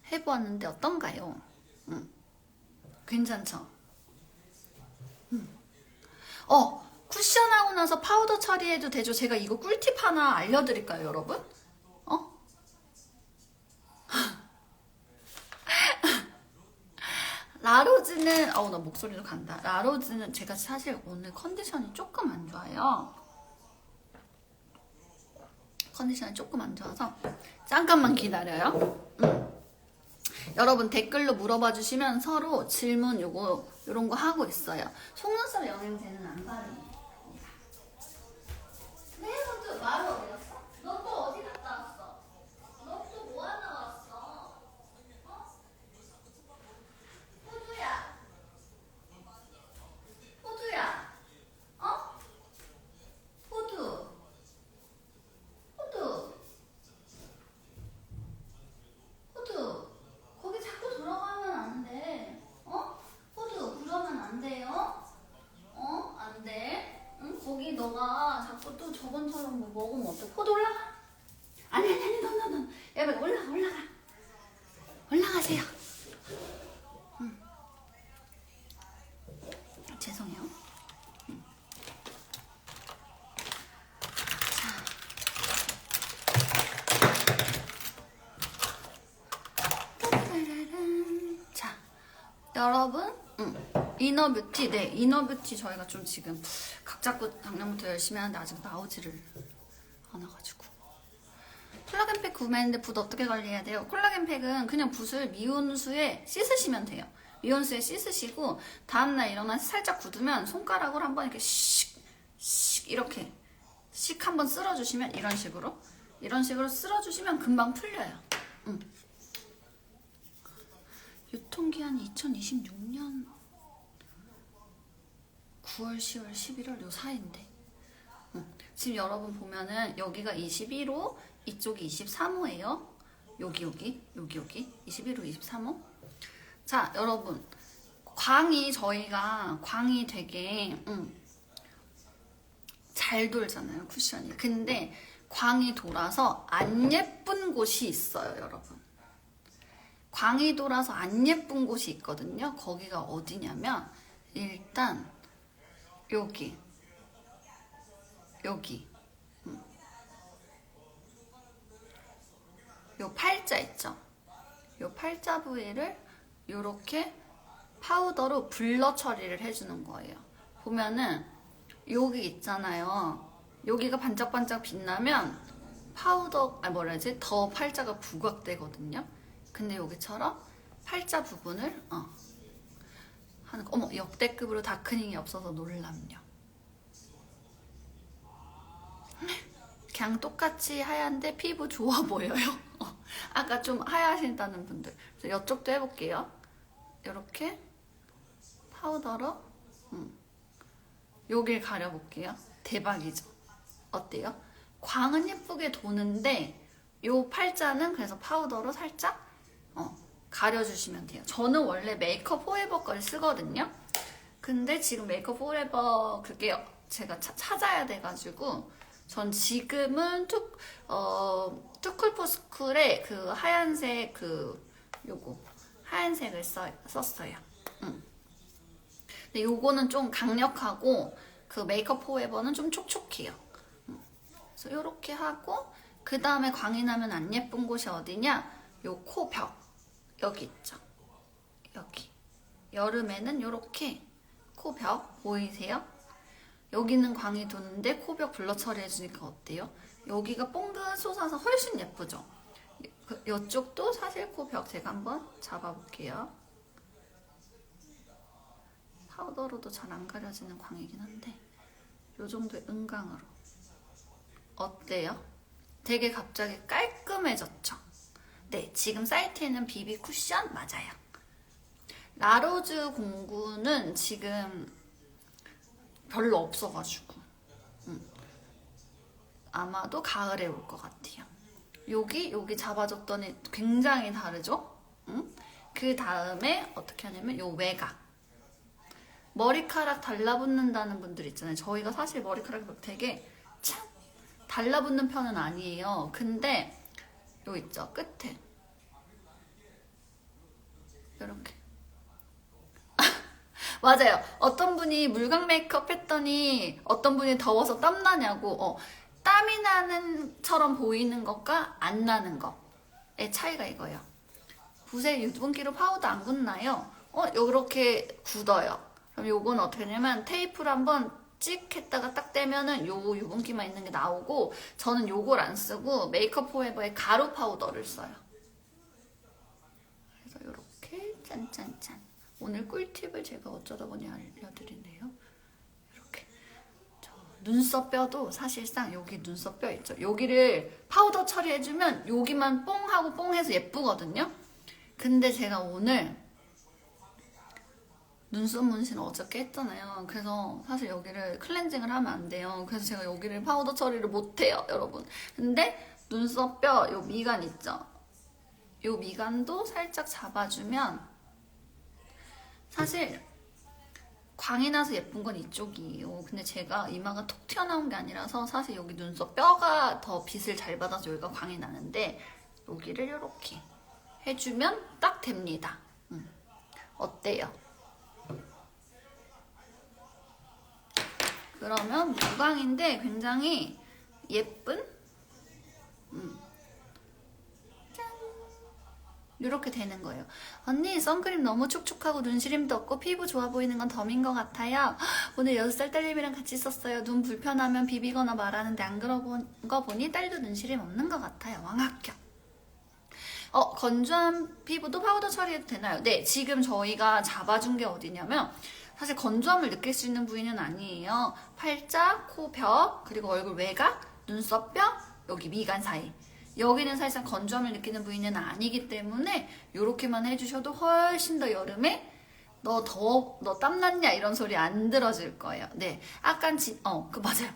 해보았는데 어떤가요? 괜찮죠? 쿠션하고 나서 파우더 처리해도 되죠? 제가 이거 꿀팁 하나 알려드릴까요, 여러분? 라로즈는 나 목소리도 간다. 라로즈는 제가 사실 오늘 컨디션이 조금 안 좋아요. 컨디션이 조금 안 좋아서 잠깐만 기다려요. 여러분 댓글로 물어봐 주시면 서로 질문 요런 거 하고 있어요. 속눈썹 영양제는 안 바르네. 네, 모두 마루 어디 갔어? 너 또 어디 갔다 왔어? 너 또 뭐 하나 왔어? 호두야. 호두야. 호두. 호두. 호두. 거기 자꾸 들어가면 안 돼. 호두, 그러면 안 돼요. 안 돼. 응? 거기 너가 자꾸 또 저번처럼 뭐 먹으면 어떡해? 호두 올라가. 아니, 너. 여러분, 올라가. 올라가세요. 죄송해요. 자, 여러분, 이너뷰티, 네, 이너뷰티 저희가 좀 지금 각 잡고 작년부터 열심히 하는데 아직 나오지를 않아가지고. 콜라겐 팩 구매했는데 붓 어떻게 관리해야 돼요? 콜라겐 팩은 그냥 붓을 미온수에 씻으시면 돼요. 미온수에 씻으시고 다음날 일어나서 살짝 굳으면 손가락으로 한번 이렇게 씩 이렇게 씩 한번 쓸어주시면 이런 식으로 쓸어주시면 금방 풀려요. 유통기한이 2026년 9월, 10월, 11월 요 사이인데 지금 여러분 보면은 여기가 21호, 이쪽이 23호예요. 여기 21호, 23호. 자, 여러분 광이 되게 잘 돌잖아요, 쿠션이. 근데 광이 돌아서 안 예쁜 곳이 있어요, 여러분. 광이 돌아서 안 예쁜 곳이 있거든요. 거기가 어디냐면 일단 여기 요 팔자 있죠? 요 팔자 부위를 요렇게 파우더로 블러 처리를 해주는 거예요. 보면은 여기 있잖아요. 여기가 반짝반짝 빛나면 더 팔자가 부각되거든요. 근데 여기처럼 팔자 부분을 하는 거. 어머, 역대급으로 다크닝이 없어서 놀랍요. 그냥 똑같이 하얀데 피부 좋아 보여요. 아까 좀 하얗신다는 분들. 그래서 이쪽도 해볼게요. 이렇게 파우더로 여길 가려볼게요. 대박이죠? 어때요? 광은 예쁘게 도는데 요 팔자는 그래서 파우더로 살짝 가려주시면 돼요. 저는 원래 메이크업 포에버 걸 쓰거든요. 근데 지금 메이크업 포에버 그게 제가 찾아야 돼가지고 전 지금은 투쿨포스쿨의 그 하얀색 요거 하얀색을 썼어요. 근데 요거는 좀 강력하고 그 메이크업 포에버는 좀 촉촉해요. 그래서 요렇게 하고 그 다음에 광이 나면 안 예쁜 곳이 어디냐? 요 코벽 여기 있죠. 여기 여름에는 요렇게 코벽 보이세요? 여기는 광이 도는데 코벽 블러 처리해주니까 어때요? 여기가 뽕긋 솟아서 훨씬 예쁘죠? 이쪽도 사실 코벽 제가 한번 잡아볼게요. 파우더로도 잘 안 가려지는 광이긴 한데 요 정도의 은광으로 어때요? 되게 갑자기 깔끔해졌죠? 네, 지금 사이트에는 비비 쿠션 맞아요. 라로즈 공구는 지금 별로 없어가지고 아마도 가을에 올 것 같아요. 여기 잡아줬더니 굉장히 다르죠? 그 다음에 어떻게 하냐면 요 외곽 머리카락 달라붙는다는 분들 있잖아요. 저희가 사실 머리카락이 되게 참 달라붙는 편은 아니에요. 근데 요 있죠? 끝에 이렇게 맞아요. 어떤 분이 물광 메이크업 했더니 어떤 분이 더워서 땀 나냐고 땀이 나는 처럼 보이는 것과 안 나는 것의 차이가 이거예요. 붓에 유분기로 파우더 안 굳나요? 요렇게 굳어요. 그럼 요건 어떻게 하냐면 테이프를 한번 찍 했다가 딱 떼면은 요 유분기만 있는 게 나오고 저는 요걸 안 쓰고 메이크업 포에버의 가루 파우더를 써요. 그래서 요렇게 짠짠짠. 오늘 꿀팁을 제가 어쩌다 보니 알려드리네요. 이렇게 눈썹 뼈도 사실상 여기 눈썹 뼈 있죠. 여기를 파우더 처리해주면 여기만 뽕 하고 뽕해서 예쁘거든요. 근데 제가 오늘 눈썹 문신을 어저께 했잖아요. 그래서 사실 여기를 클렌징을 하면 안 돼요. 그래서 제가 여기를 파우더 처리를 못해요, 여러분. 근데 눈썹 뼈, 요 미간 있죠? 요 미간도 살짝 잡아주면 사실 광이 나서 예쁜 건 이쪽이에요. 근데 제가 이마가 톡 튀어나온 게 아니라서 사실 여기 눈썹 뼈가 더 빛을 잘 받아서 여기가 광이 나는데 여기를 이렇게 해주면 딱 됩니다. 어때요? 그러면 무광인데 굉장히 예쁜 이렇게 되는 거예요. 언니 선크림 너무 촉촉하고 눈시림도 없고 피부 좋아 보이는 건 덤인 것 같아요. 오늘 6살 딸내미랑 같이 썼어요. 눈 불편하면 비비거나 말하는데 안 그런 거 보니 딸도 눈시림 없는 것 같아요. 왕합격. 건조한 피부도 파우더 처리해도 되나요? 네, 지금 저희가 잡아준 게 어디냐면 사실 건조함을 느낄 수 있는 부위는 아니에요. 팔자, 코벽, 그리고 얼굴 외곽, 눈썹 뼈, 여기 미간 사이. 여기는 사실상 건조함을 느끼는 부위는 아니기 때문에 이렇게만 해주셔도 훨씬 더 여름에 너 땀났냐 이런 소리 안 들어줄 거예요. 네, 약간 맞아요.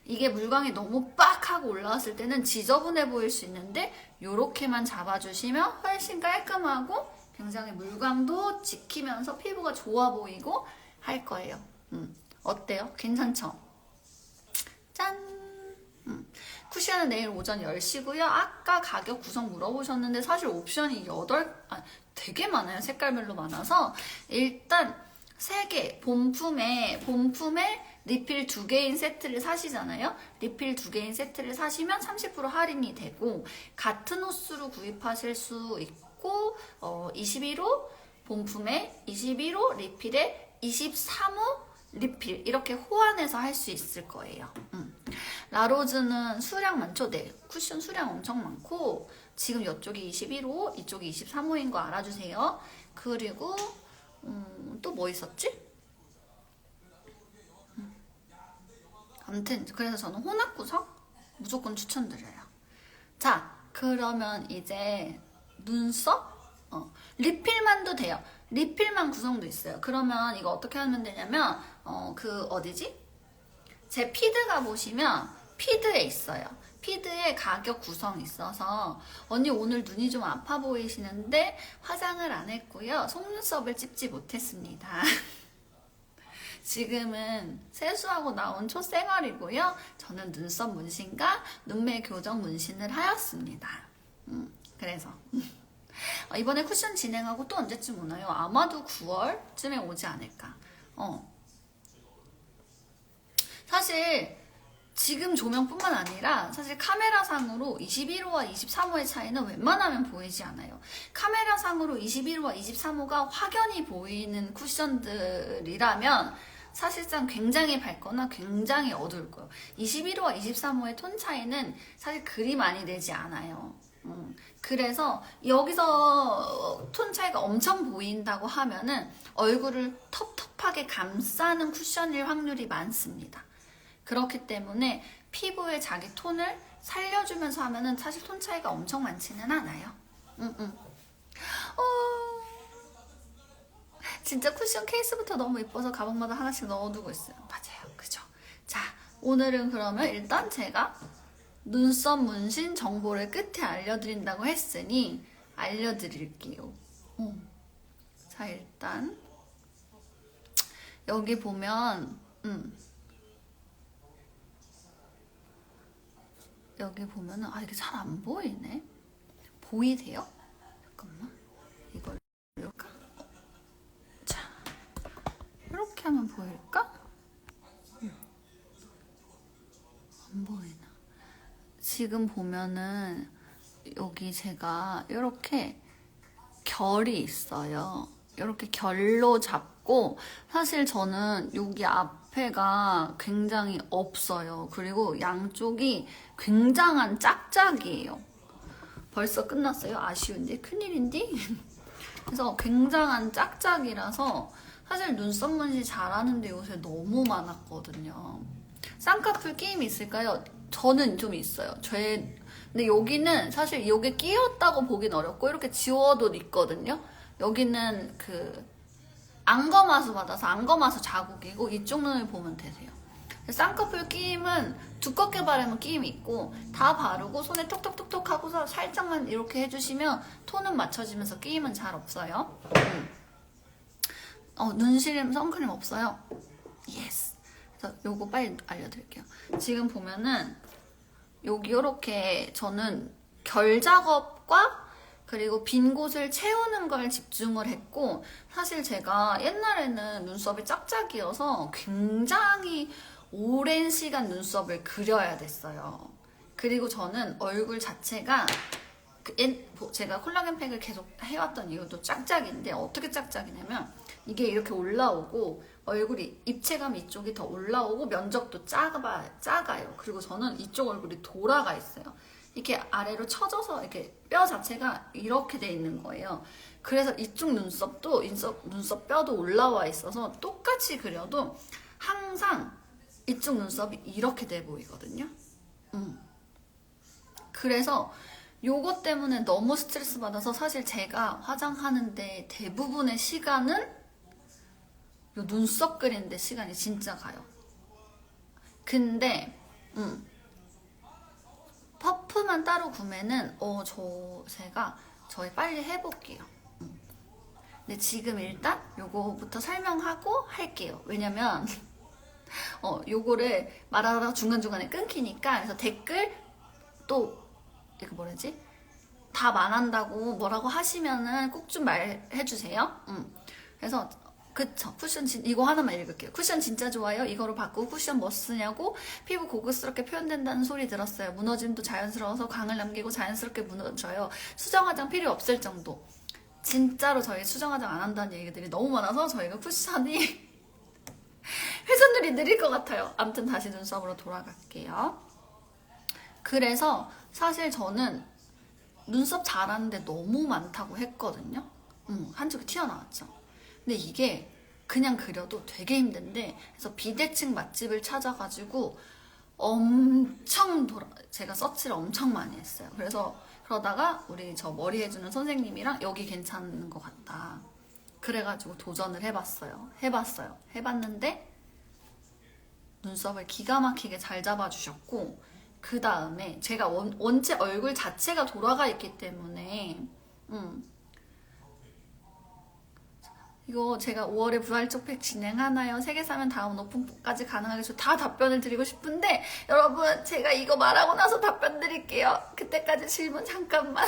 이게 물광이 너무 빡 하고 올라왔을 때는 지저분해 보일 수 있는데 이렇게만 잡아주시면 훨씬 깔끔하고 굉장히 물광도 지키면서 피부가 좋아 보이고 할 거예요. 어때요? 괜찮죠? 짠! 쿠션은 내일 오전 10시고요. 아까 가격 구성 물어보셨는데 사실 옵션이 되게 많아요. 색깔별로 많아서 일단 3개 본품에 리필 2개인 세트를 사시잖아요. 리필 2개인 세트를 사시면 30% 할인이 되고 같은 호수로 구입하실 수 있고 21호 본품에 21호 리필에 23호 리필 이렇게 호환해서 할 수 있을 거예요. 라로즈는 수량 많죠? 네, 쿠션 수량 엄청 많고 지금 이쪽이 21호, 이쪽이 23호인 거 알아주세요. 그리고 또 뭐 있었지? 아무튼 그래서 저는 혼합 구성 무조건 추천드려요. 자, 그러면 이제 눈썹? 리필만도 돼요. 리필만 구성도 있어요. 그러면 이거 어떻게 하면 되냐면 그 어디지? 제 피드 가보시면 피드에 있어요. 피드에 가격 구성이 있어서 언니 오늘 눈이 좀 아파 보이시는데 화장을 안 했고요. 속눈썹을 찝지 못했습니다. 지금은 세수하고 나온 초생얼이고요. 저는 눈썹 문신과 눈매 교정 문신을 하였습니다. 그래서 이번에 쿠션 진행하고 또 언제쯤 오나요? 아마도 9월쯤에 오지 않을까. 사실 지금 조명뿐만 아니라 사실 카메라상으로 21호와 23호의 차이는 웬만하면 보이지 않아요. 카메라상으로 21호와 23호가 확연히 보이는 쿠션들이라면 사실상 굉장히 밝거나 굉장히 어두울 거예요. 21호와 23호의 톤 차이는 사실 그리 많이 내지 않아요. 그래서 여기서 톤 차이가 엄청 보인다고 하면은 얼굴을 텁텁하게 감싸는 쿠션일 확률이 많습니다. 그렇기 때문에 피부의 자기 톤을 살려주면서 하면은 사실 톤 차이가 엄청 많지는 않아요. 진짜 쿠션 케이스부터 너무 예뻐서 가방마다 하나씩 넣어두고 있어요. 맞아요. 그죠? 자, 오늘은 그러면 일단 제가 눈썹 문신 정보를 끝에 알려드린다고 했으니 알려드릴게요. 자, 일단 여기 보면 여기 보면은 이게 잘 안 보이네. 보이세요? 잠깐만. 이걸 이렇게 자, 이렇게 하면 보일까? 안 보이나? 지금 보면은 여기 제가 이렇게 결이 있어요. 이렇게 결로 잡고 사실 저는 여기 앞에가 굉장히 없어요. 그리고 양쪽이 굉장한 짝짝이에요. 벌써 끝났어요? 아쉬운데? 큰일인데? 그래서 굉장한 짝짝이라서 사실 눈썹 문신 잘하는데 요새 너무 많았거든요. 쌍꺼풀 끼임이 있을까요? 저는 좀 있어요. 근데 여기는 사실 이게 끼었다고 보긴 어렵고 이렇게 지워도 있거든요. 여기는 안검하수 받아서 안검하수 자국이고 이쪽 눈을 보면 되세요. 쌍꺼풀 끼임은 두껍게 바르면 끼임이 있고 다 바르고 손에 톡톡톡톡 하고서 살짝만 이렇게 해주시면 톤은 맞춰지면서 끼임은 잘 없어요. 눈시림 선크림 없어요? 예스. 그래서 요거 빨리 알려드릴게요. 지금 보면은 여기 이렇게 저는 결 작업과 그리고 빈 곳을 채우는 걸 집중을 했고 사실 제가 옛날에는 눈썹이 짝짝이어서 굉장히 오랜 시간 눈썹을 그려야 됐어요. 그리고 저는 얼굴 자체가 제가 콜라겐 팩을 계속 해왔던 이유도 짝짝인데 어떻게 짝짝이냐면 이게 이렇게 올라오고 얼굴이 입체감 이쪽이 더 올라오고 면적도 작아요. 그리고 저는 이쪽 얼굴이 돌아가 있어요. 이렇게 아래로 쳐져서 이렇게 뼈 자체가 이렇게 돼 있는 거예요. 그래서 이쪽 눈썹도 눈썹 뼈도 올라와 있어서 똑같이 그려도 항상 이쪽 눈썹이 이렇게 돼 보이거든요. 그래서 요거 때문에 너무 스트레스 받아서 사실 제가 화장하는데 대부분의 시간은 요 눈썹 그리는데 시간이 진짜 가요. 근데 퍼프만 따로 구매는 제가 빨리 해볼게요. 근데 지금 일단 요거부터 설명하고 할게요. 왜냐면 요거를 말하다가 중간중간에 끊기니까. 그래서 댓글 또 이거 뭐라지? 답 안 한다고 뭐라고 하시면은 꼭 좀 말해주세요. 그래서 그쵸. 쿠션 이거 하나만 읽을게요. 쿠션 진짜 좋아요. 이거로 바꾸고 쿠션 뭐 쓰냐고 피부 고급스럽게 표현된다는 소리 들었어요. 무너짐도 자연스러워서 광을 남기고 자연스럽게 무너져요. 수정 화장 필요 없을 정도. 진짜로 저희 수정 화장 안 한다는 얘기들이 너무 많아서 저희가 쿠션이 회전율이 느릴 것 같아요. 아무튼 다시 눈썹으로 돌아갈게요. 그래서 사실 저는 눈썹 잘하는데 너무 많다고 했거든요. 한쪽이 튀어나왔죠. 근데 이게 그냥 그려도 되게 힘든데, 그래서 비대칭 맛집을 찾아가지고 엄청 제가 서치를 엄청 많이 했어요. 그래서 그러다가 우리 저 머리 해주는 선생님이랑 여기 괜찮은 것 같다 그래가지고 도전을 해봤는데 눈썹을 기가 막히게 잘 잡아주셨고, 그 다음에 제가 원체 얼굴 자체가 돌아가 있기 때문에 이거 제가 5월에 부활촉팩 진행하나요? 3개 사면 다음 오픈까지 가능하게 다 답변을 드리고 싶은데, 여러분 제가 이거 말하고 나서 답변 드릴게요. 그때까지 질문 잠깐만.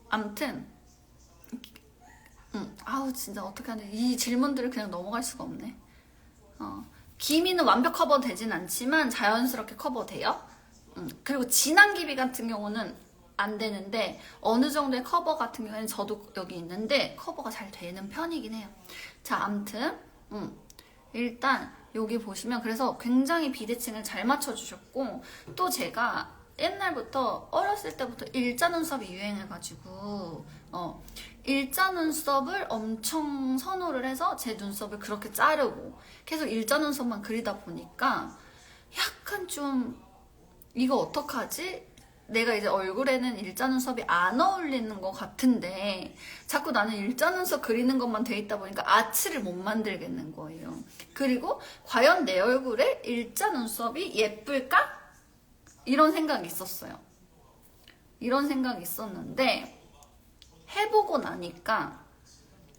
암튼 아우 진짜 어떡하냐, 이 질문들을 그냥 넘어갈 수가 없네. 기미는 완벽 커버 되진 않지만 자연스럽게 커버돼요. 그리고 진한 기미 같은 경우는 안 되는데, 어느 정도의 커버 같은 경우에는 저도 여기 있는데 커버가 잘 되는 편이긴 해요. 자, 암튼 일단 여기 보시면 그래서 굉장히 비대칭을 잘 맞춰주셨고, 또 제가 옛날부터 어렸을 때부터 일자 눈썹이 유행해가지고 일자 눈썹을 엄청 선호를 해서 제 눈썹을 그렇게 자르고 계속 일자 눈썹만 그리다 보니까 약간 좀 이거 어떡하지? 내가 이제 얼굴에는 일자 눈썹이 안 어울리는 것 같은데 자꾸 나는 일자 눈썹 그리는 것만 돼 있다 보니까 아치를 못 만들겠는 거예요. 그리고 과연 내 얼굴에 일자 눈썹이 예쁠까? 이런 생각이 있었어요. 이런 생각이 있었는데 해보고 나니까,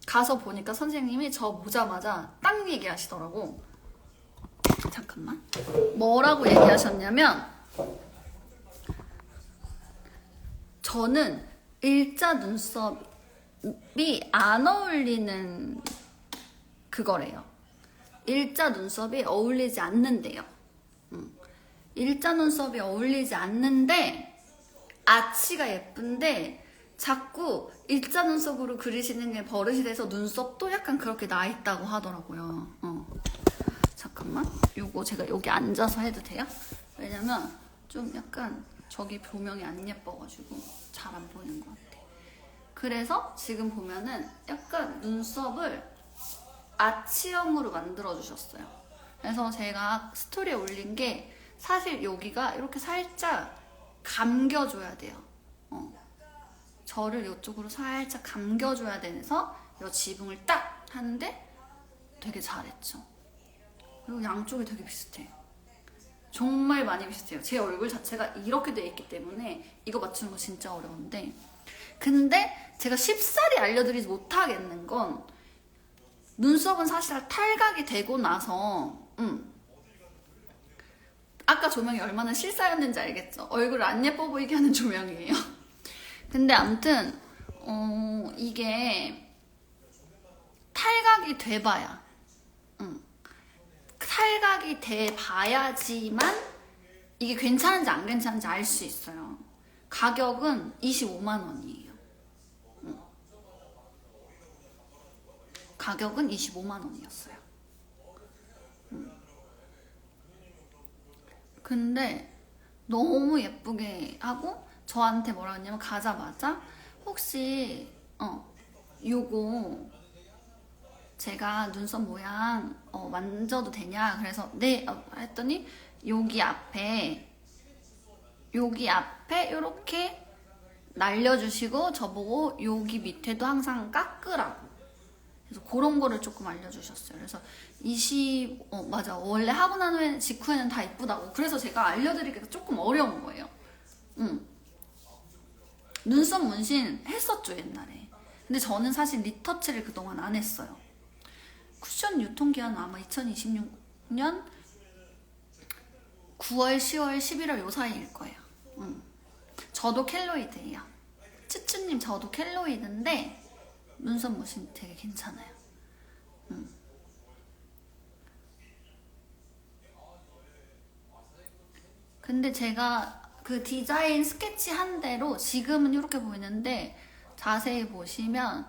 가서 보니까 선생님이 저 보자마자 딱 얘기하시더라고. 잠깐만. 뭐라고 얘기하셨냐면, 저는 일자 눈썹이 안 어울리는 그거래요. 일자 눈썹이 어울리지 않는데요. 일자 눈썹이 어울리지 않는데 아치가 예쁜데 자꾸 일자 눈썹으로 그리시는 게 버릇이 돼서 눈썹도 약간 그렇게 나 있다고 하더라고요. 잠깐만, 요거 제가 여기 앉아서 해도 돼요? 왜냐면 좀 약간 저기 조명이 안 예뻐가지고 잘 안 보이는 것 같아. 그래서 지금 보면은 약간 눈썹을 아치형으로 만들어 주셨어요. 그래서 제가 스토리에 올린 게, 사실 여기가 이렇게 살짝 감겨줘야 돼요. 저를 이쪽으로 살짝 감겨줘야 돼서 이 지붕을 딱 하는데 되게 잘했죠. 그리고 양쪽이 되게 비슷해. 정말 많이 비슷해요. 제 얼굴 자체가 이렇게 돼 있기 때문에 이거 맞추는 거 진짜 어려운데, 근데 제가 쉽사리 알려드리지 못하겠는 건, 눈썹은 사실 탈각이 되고 나서 아까 조명이 얼마나 실사였는지 알겠죠? 얼굴 안 예뻐 보이게 하는 조명이에요. 근데 암튼 이게 탈각이 돼봐야 탈각이 돼봐야지만 이게 괜찮은지 안 괜찮은지 알 수 있어요. 가격은 25만 원이에요. 가격은 25만 원이었어요. 근데 너무 예쁘게 하고 저한테 뭐라 했냐면, 가자마자 혹시 요거 제가 눈썹 모양 만져도 되냐? 그래서 네 했더니 여기 앞에 이렇게 날려주시고 저보고 여기 밑에도 항상 깎으라고, 그래서 그런 거를 조금 알려주셨어요. 그래서 맞아, 원래 하고 난 후에 직후에는 다 이쁘다고. 그래서 제가 알려드리기가 조금 어려운 거예요. 눈썹 문신 했었죠, 옛날에. 근데 저는 사실 리터치를 그동안 안 했어요. 쿠션 유통기한은 아마 2026년 9월, 10월, 11월 요 사이일 거예요. 저도 켈로이드예요. 츠츠님 저도 켈로이드인데 눈썹 문신 되게 괜찮아요. 근데 제가 그 디자인 스케치 한 대로 지금은 이렇게 보이는데, 자세히 보시면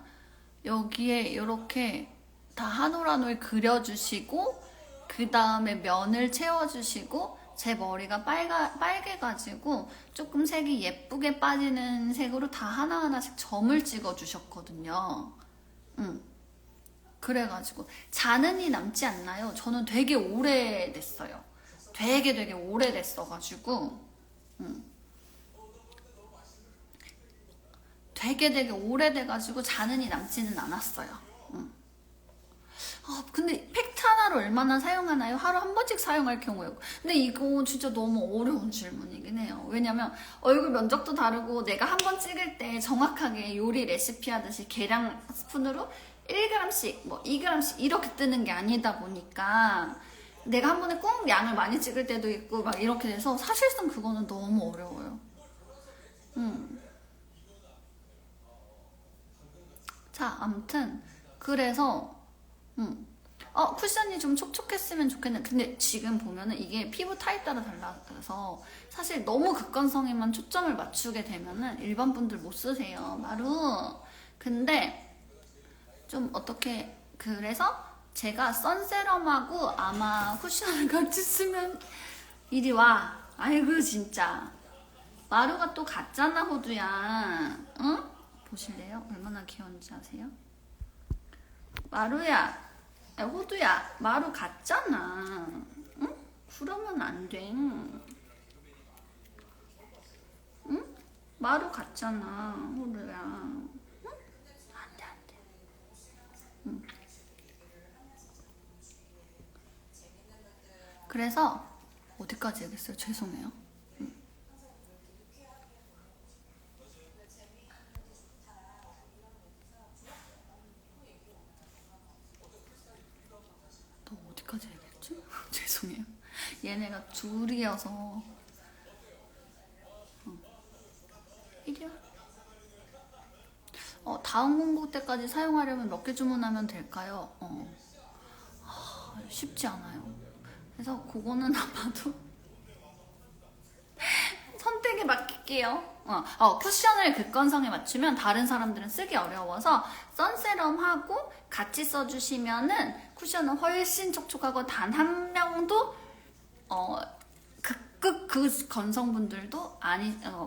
여기에 이렇게 다 한 올 한 올 그려주시고, 그 다음에 면을 채워주시고 제 머리가 빨개가지고 조금 색이 예쁘게 빠지는 색으로 다 하나하나씩 점을 찍어 주셨거든요. 그래가지고 잔흔이 남지 않나요? 저는 되게 오래됐어요. 되게 오래됐어가지고 되게 오래돼가지고 잔흔이 남지는 않았어요. 근데 팩트 하나로 얼마나 사용하나요? 하루 한 번씩 사용할 경우에. 근데 이거 진짜 너무 어려운 질문이긴 해요. 왜냐면 얼굴 면적도 다르고 내가 한 번 찍을 때 정확하게 요리 레시피 하듯이 계량 스푼으로 1g씩 뭐 2g씩 이렇게 뜨는 게 아니다 보니까 내가 한 번에 꼭 양을 많이 찍을 때도 있고 막 이렇게 돼서 사실상 그거는 너무 어려워요. 자, 아무튼 그래서 쿠션이 좀 촉촉했으면 좋겠는데 근데 지금 보면은 이게 피부 타입 따라 달라서 사실 너무 극건성에만 초점을 맞추게 되면은 일반 분들 못 쓰세요. 마루. 근데 좀 어떻게 그래서 제가 선세럼하고 아마 쿠션을 같이 쓰면 이리 와. 아이고 진짜 마루가 또 같잖아 호두야. 응? 보실래요? 얼마나 귀여운지 아세요? 마루야, 야, 호두야, 마루 같잖아. 응? 그러면 안 돼. 응? 마루 같잖아, 호두야. 응? 안 돼, 안 돼. 응. 그래서 어디까지 얘기했어요? 죄송해요. 너 어디까지 얘기했지? 죄송해요. 얘네가 둘이어서. 이리 와. 다음 공부 때까지 사용하려면 몇 개 주문하면 될까요? 쉽지 않아요. 그래서 그거는 아마도 선택에 맡길게요. 쿠션을 극건성에 맞추면 다른 사람들은 쓰기 어려워서 선세럼하고 같이 써주시면은 쿠션은 훨씬 촉촉하고 단 한 명도 극극 그 건성분들도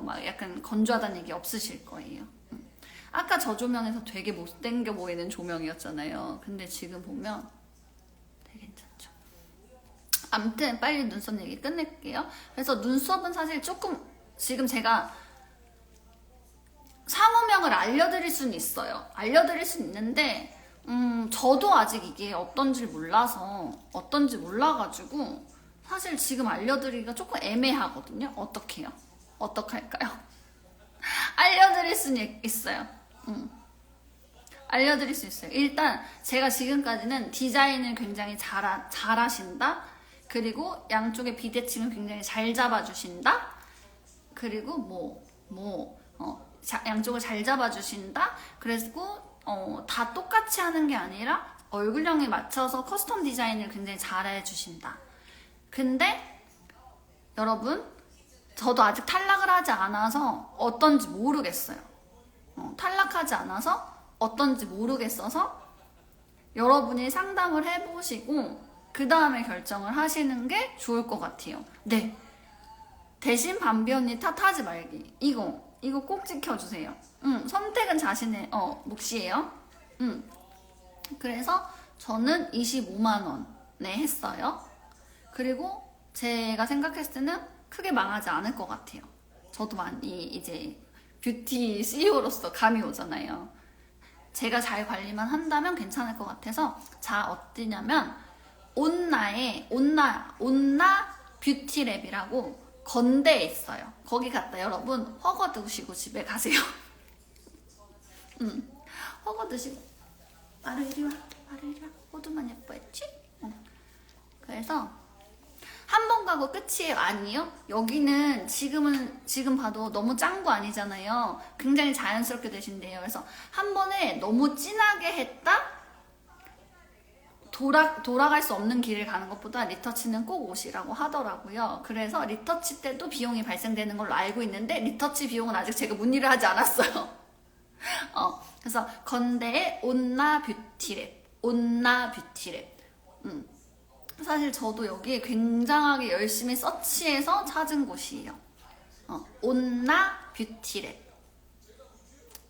막 약간 건조하다는 얘기 없으실 거예요. 아까 저 조명에서 되게 못생겨 보이는 조명이었잖아요. 근데 지금 보면 되게 괜찮죠. 아무튼 빨리 눈썹 얘기 끝낼게요. 그래서 눈썹은 사실 조금 지금 제가 상호명을 알려드릴 수는 있어요. 알려드릴 수는 있는데 저도 아직 이게 어떤지 몰라가지고 사실 지금 알려드리기가 조금 애매하거든요. 어떻게 해요? 어떻게 할까요? 알려드릴 수는 있어요. 알려드릴 수 있어요. 일단 제가 지금까지는 디자인을 굉장히 잘하신다. 그리고 양쪽의 비대칭을 굉장히 잘 잡아주신다. 그리고 양쪽을 잘 잡아주신다. 그리고 다 똑같이 하는 게 아니라 얼굴형에 맞춰서 커스텀 디자인을 굉장히 잘 해주신다. 근데 여러분 저도 아직 탈락을 하지 않아서 어떤지 모르겠어요. 탈락하지 않아서 어떤지 모르겠어서 여러분이 상담을 해보시고 그 다음에 결정을 하시는 게 좋을 것 같아요. 네. 대신 밤비 언니 탓하지 말기. 이거 꼭 지켜주세요. 선택은 자신의 몫이에요. 그래서 저는 25만 원에 했어요. 그리고 제가 생각했을 때는 크게 망하지 않을 것 같아요. 저도 많이 이제 뷰티 CEO로서 감이 오잖아요. 제가 잘 관리만 한다면 괜찮을 것 같아서 자 어디냐면 온나 뷰티랩이라고 건대에 있어요. 거기 갔다 여러분 허거 드시고 집에 가세요. 허거 드시고 마루 이리 와. 호두만 예뻐했지? 그래서 한 번 가고 끝이에요? 아니요. 여기는 지금 봐도 너무 짠 거 아니잖아요. 굉장히 자연스럽게 되신대요. 그래서 한 번에 너무 진하게 했다? 돌아갈 수 없는 길을 가는 것보다 리터치는 꼭 오시라고 하더라고요. 그래서 리터치 때도 비용이 발생되는 걸로 알고 있는데 리터치 비용은 아직 제가 문의를 하지 않았어요. 그래서 건대의 온나 뷰티랩. 사실 저도 여기 굉장하게 열심히 서치해서 찾은 곳이에요. 온나 뷰티랩.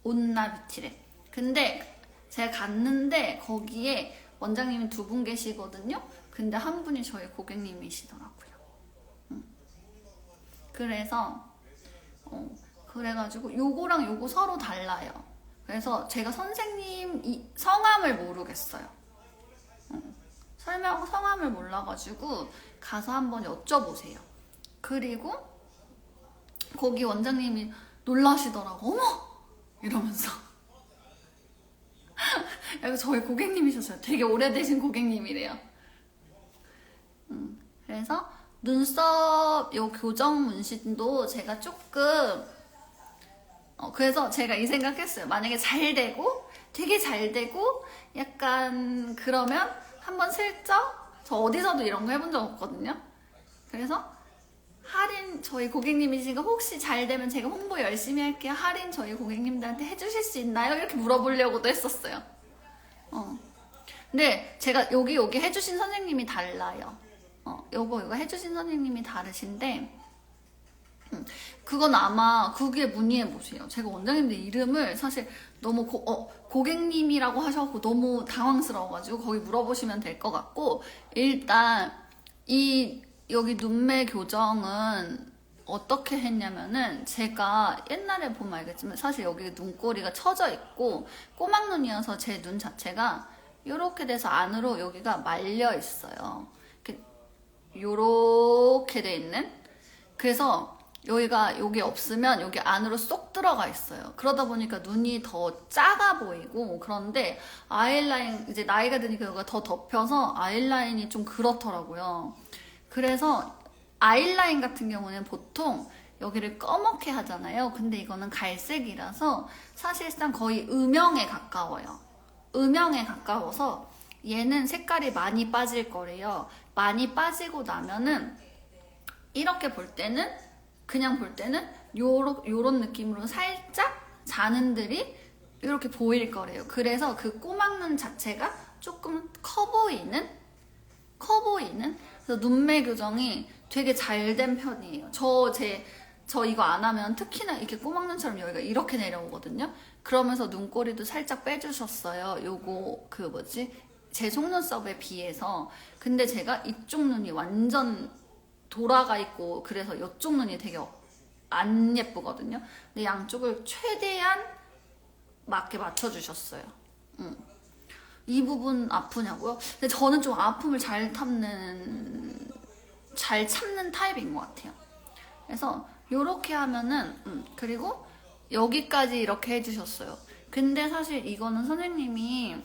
온나 뷰티랩. 근데 제가 갔는데 거기에 원장님이 2분 계시거든요. 근데 한 분이 저희 고객님이시더라고요. 그래서 그래가지고 요거랑 요거 서로 달라요. 그래서 제가 선생님 성함을 모르겠어요. 성함을 몰라가지고 가서 한번 여쭤보세요. 그리고 거기 원장님이 놀라시더라고. 어머! 이러면서. 저희 고객님이셨어요. 되게 오래되신 고객님이래요. 그래서 눈썹 요 교정 문신도 제가 조금 그래서 제가 이 생각했어요. 만약에 잘 되고 되게 잘 되고 약간 그러면 한번 슬쩍 저 어디서도 이런 거 해본 적 없거든요. 그래서 할인 저희 고객님이시니까 혹시 잘 되면 제가 홍보 열심히 할게요. 할인 저희 고객님들한테 해주실 수 있나요? 이렇게 물어보려고도 했었어요. 근데 제가 여기 해주신 선생님이 달라요. 요거 해주신 선생님이 다르신데 그건 아마 그게 문의해보세요. 제가 원장님들 이름을 사실 너무 고객님이라고 하셔서 너무 당황스러워가지고 거기 물어보시면 될 것 같고 일단 여기 눈매 교정은 어떻게 했냐면은 제가 옛날에 보면 알겠지만 사실 여기 눈꼬리가 처져 있고 꼬막눈이어서 제 눈 자체가 이렇게 돼서 안으로 여기가 말려 있어요. 요렇게 돼 있는. 그래서 여기 없으면 여기 안으로 쏙 들어가 있어요. 그러다 보니까 눈이 더 작아 보이고 그런데 아이라인 이제 나이가 드니까 여기가 더 덮여서 아이라인이 좀 그렇더라고요. 그래서 아이라인 같은 경우는 보통 여기를 검게 하잖아요. 근데 이거는 갈색이라서 사실상 거의 음영에 가까워요. 음영에 가까워서 얘는 색깔이 많이 빠질 거래요. 많이 빠지고 나면은 이렇게 볼 때는 그냥 볼 때는 요런 느낌으로 살짝 잔흔들이 이렇게 보일 거래요. 그래서 그 꼬막눈 자체가 조금 커 보이는 그래서 눈매 교정이 되게 잘 된 편이에요. 저 이거 안 하면 특히나 이렇게 꼬막눈처럼 여기가 이렇게 내려오거든요. 그러면서 눈꼬리도 살짝 빼주셨어요. 요거 제 속눈썹에 비해서. 근데 제가 이쪽 눈이 완전 돌아가 있고 그래서 이쪽 눈이 되게 안 예쁘거든요. 근데 양쪽을 최대한 맞게 맞춰주셨어요. 이 부분 아프냐고요? 근데 저는 좀 아픔을 잘 참는 타입인 것 같아요. 그래서 요렇게 하면은 그리고 여기까지 이렇게 해주셨어요. 근데 사실 이거는 선생님이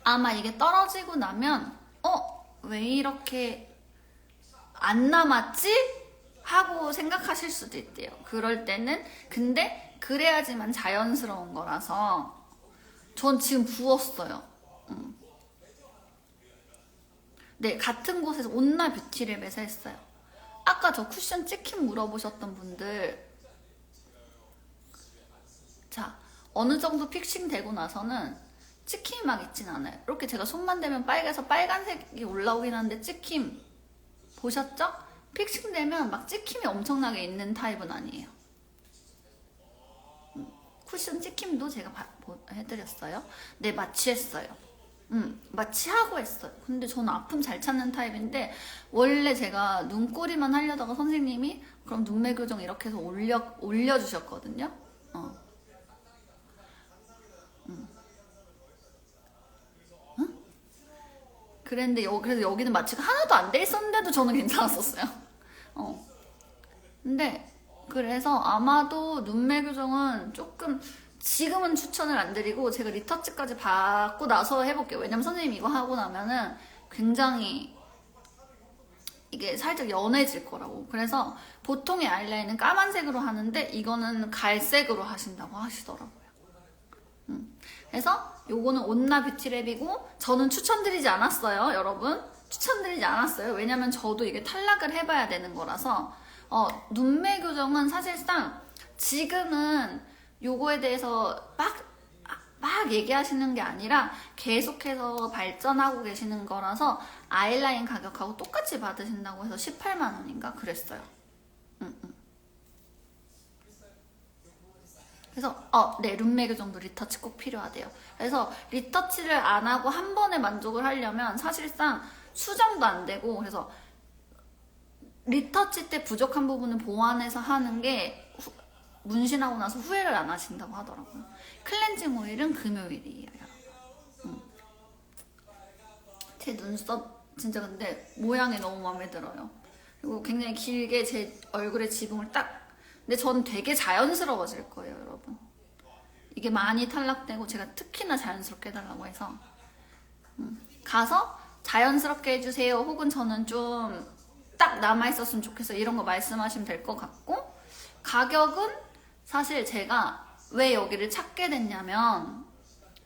아마 이게 떨어지고 나면 왜 이렇게 안 남았지? 하고 생각하실 수도 있대요. 그럴 때는 근데 그래야지만 자연스러운 거라서 전 지금 부었어요. 네, 같은 곳에서 온나 뷰티랩에서 했어요. 아까 저 쿠션 찍힘 물어보셨던 분들 자, 어느 정도 픽싱 되고 나서는 찍힘이 막 있진 않아요. 이렇게 제가 손만 대면 빨개서 빨간색이 올라오긴 하는데 찍힘 보셨죠? 픽싱 되면 막 찍힘이 엄청나게 있는 타입은 아니에요. 쿠션 찍힘도 제가 해드렸어요. 네, 마취했어요. 마취하고 했어요. 근데 저는 아픔 잘 찾는 타입인데 원래 제가 눈꼬리만 하려다가 선생님이 그럼 눈매 교정 이렇게 해서 올려주셨거든요. 그래서 여기는 마취가 하나도 안 돼 있었는데도 저는 괜찮았었어요. 근데 그래서 아마도 눈매 교정은 조금 지금은 추천을 안 드리고 제가 리터치까지 받고 나서 해볼게요. 왜냐면 선생님 이거 하고 나면은 굉장히 이게 살짝 연해질 거라고. 그래서 보통의 아이라인은 까만색으로 하는데 이거는 갈색으로 하신다고 하시더라고요. 그래서 요거는 온나 뷰티랩이고 저는 추천드리지 않았어요. 여러분 추천드리지 않았어요. 왜냐면 저도 이게 탈락을 해봐야 되는 거라서 눈매 교정은 사실상 지금은 요거에 대해서 막 막 얘기하시는 게 아니라 계속해서 발전하고 계시는 거라서 아이라인 가격하고 똑같이 받으신다고 해서 18만 원인가 그랬어요. 그래서 네, 룸메그 정도 리터치 꼭 필요하대요. 그래서 리터치를 안 하고 한 번에 만족을 하려면 사실상 수정도 안 되고, 그래서 리터치 때 부족한 부분은 보완해서 하는 게 문신하고 나서 후회를 안 하신다고 하더라고요. 클렌징 오일은 금요일이에요. 제 눈썹 진짜 근데 모양이 너무 마음에 들어요. 그리고 굉장히 길게 제 얼굴에 지붕을 딱, 근데 전 되게 자연스러워질 거예요, 여러분. 이게 많이 탈락되고 제가 특히나 자연스럽게 해달라고 해서 가서 자연스럽게 해주세요, 혹은 저는 좀 딱 남아있었으면 좋겠어, 이런 거 말씀하시면 될 것 같고, 가격은 사실 제가 왜 여기를 찾게 됐냐면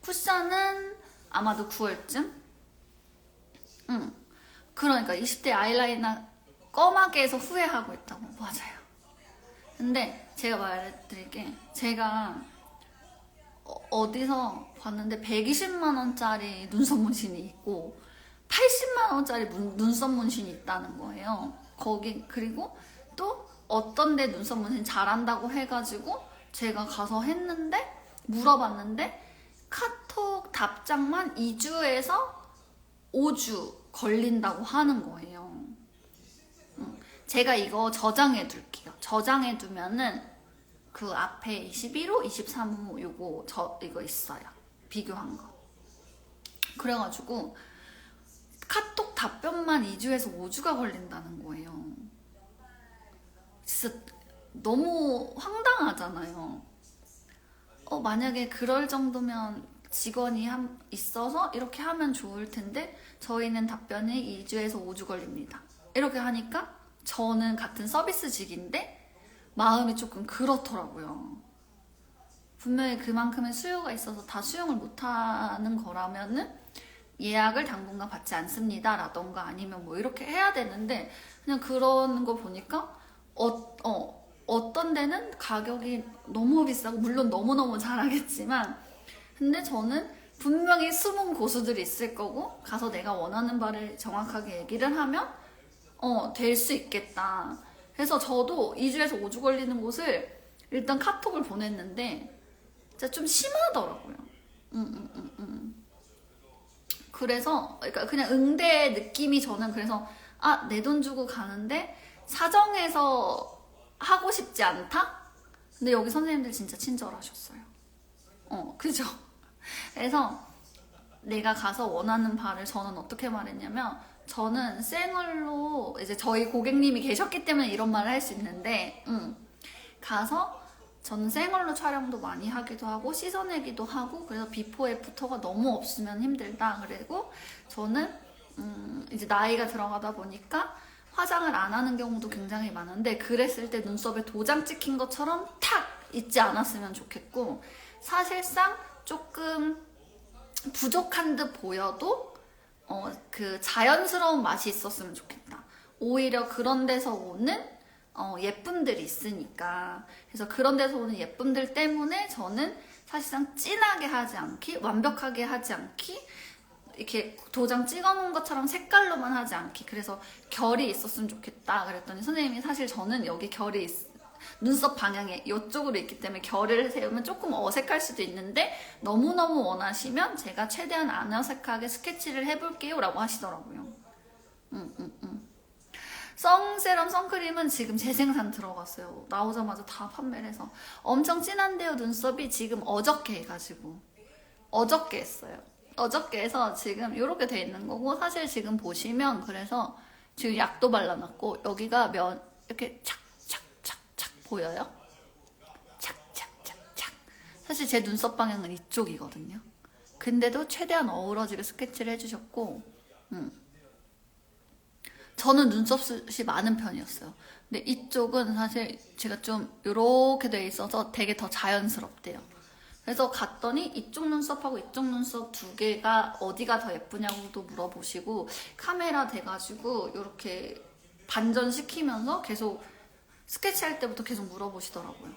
쿠션은 아마도 9월쯤? 그러니까 20대 아이라이너 검하게 해서 후회하고 있다고. 맞아요. 근데 제가 말해드릴게, 제가 어디서 봤는데 120만 원짜리 눈썹 문신이 있고 80만 원짜리 눈썹 문신이 있다는 거예요. 거기, 그리고 또 어떤 데 눈썹 문신 잘한다고 해가지고 제가 가서 했는데, 물어봤는데 카톡 답장만 2주에서 5주 걸린다고 하는 거예요. 제가 이거 저장해 둘게요. 저장해 두면은 그 앞에 21호, 23호 이거 있어요. 비교한 거. 그래가지고 카톡 답변만 2주에서 5주가 걸린다는 거예요. 진짜 너무 황당하잖아요. 만약에 그럴 정도면 직원이 있어서 이렇게 하면 좋을 텐데 저희는 답변이 2주에서 5주 걸립니다. 이렇게 하니까 저는 같은 서비스직인데 마음이 조금 그렇더라고요. 분명히 그만큼의 수요가 있어서 다 수용을 못하는 거라면은 예약을 당분간 받지 않습니다 라던가 아니면 뭐 이렇게 해야 되는데, 그냥 그런 거 보니까 어떤 데는 가격이 너무 비싸고, 물론 너무너무 잘하겠지만, 근데 저는 분명히 숨은 고수들이 있을 거고, 가서 내가 원하는 바를 정확하게 얘기를 하면 될 수 있겠다. 그래서 저도 2주에서 5주 걸리는 곳을 일단 카톡을 보냈는데 진짜 좀 심하더라고요. 그래서 그러니까 그냥 응대 느낌이, 저는 그래서 내 돈 주고 가는데 사정해서 하고 싶지 않다? 근데 여기 선생님들 진짜 친절하셨어요. 그죠? 그래서 내가 가서 원하는 바를 저는 어떻게 말했냐면, 저는 생얼로, 이제 저희 고객님이 계셨기 때문에 이런 말을 할 수 있는데, 가서 저는 생얼로 촬영도 많이 하기도 하고 씻어내기도 하고, 그래서 비포 애프터가 너무 없으면 힘들다. 그리고 저는 이제 나이가 들어가다 보니까 화장을 안 하는 경우도 굉장히 많은데, 그랬을 때 눈썹에 도장 찍힌 것처럼 탁 있지 않았으면 좋겠고, 사실상 조금 부족한 듯 보여도 그 자연스러운 맛이 있었으면 좋겠다. 오히려 그런 데서 오는 예쁨들이 있으니까, 그래서 그런 데서 오는 예쁨들 때문에 저는 사실상 진하게 하지 않기, 완벽하게 하지 않기, 이렇게 도장 찍어놓은 것처럼 색깔로만 하지 않기, 그래서 결이 있었으면 좋겠다 그랬더니 선생님이, 사실 저는 여기 결이 눈썹 방향에 이쪽으로 있기 때문에 결을 세우면 조금 어색할 수도 있는데 너무너무 원하시면 제가 최대한 안 어색하게 스케치를 해볼게요 라고 하시더라고요. 선세럼 선크림은 지금 재생산 들어갔어요. 나오자마자 다 판매를 해서. 엄청 진한데요, 눈썹이. 지금 어저께 해가지고 어저께 했어요. 어저께 해서 지금 이렇게 돼 있는 거고, 사실 지금 보시면, 그래서 지금 약도 발라놨고 여기가 이렇게 착착착착 보여요? 착착착착. 사실 제 눈썹 방향은 이쪽이거든요. 근데도 최대한 어우러지게 스케치를 해주셨고, 저는 눈썹숱이 많은 편이었어요. 근데 이쪽은 사실 제가 좀 이렇게 돼 있어서 되게 더 자연스럽대요. 그래서 갔더니 이쪽 눈썹하고 이쪽 눈썹 두 개가 어디가 더 예쁘냐고도 물어보시고, 카메라 대가지고 이렇게 반전시키면서 계속 스케치할 때부터 계속 물어보시더라고요.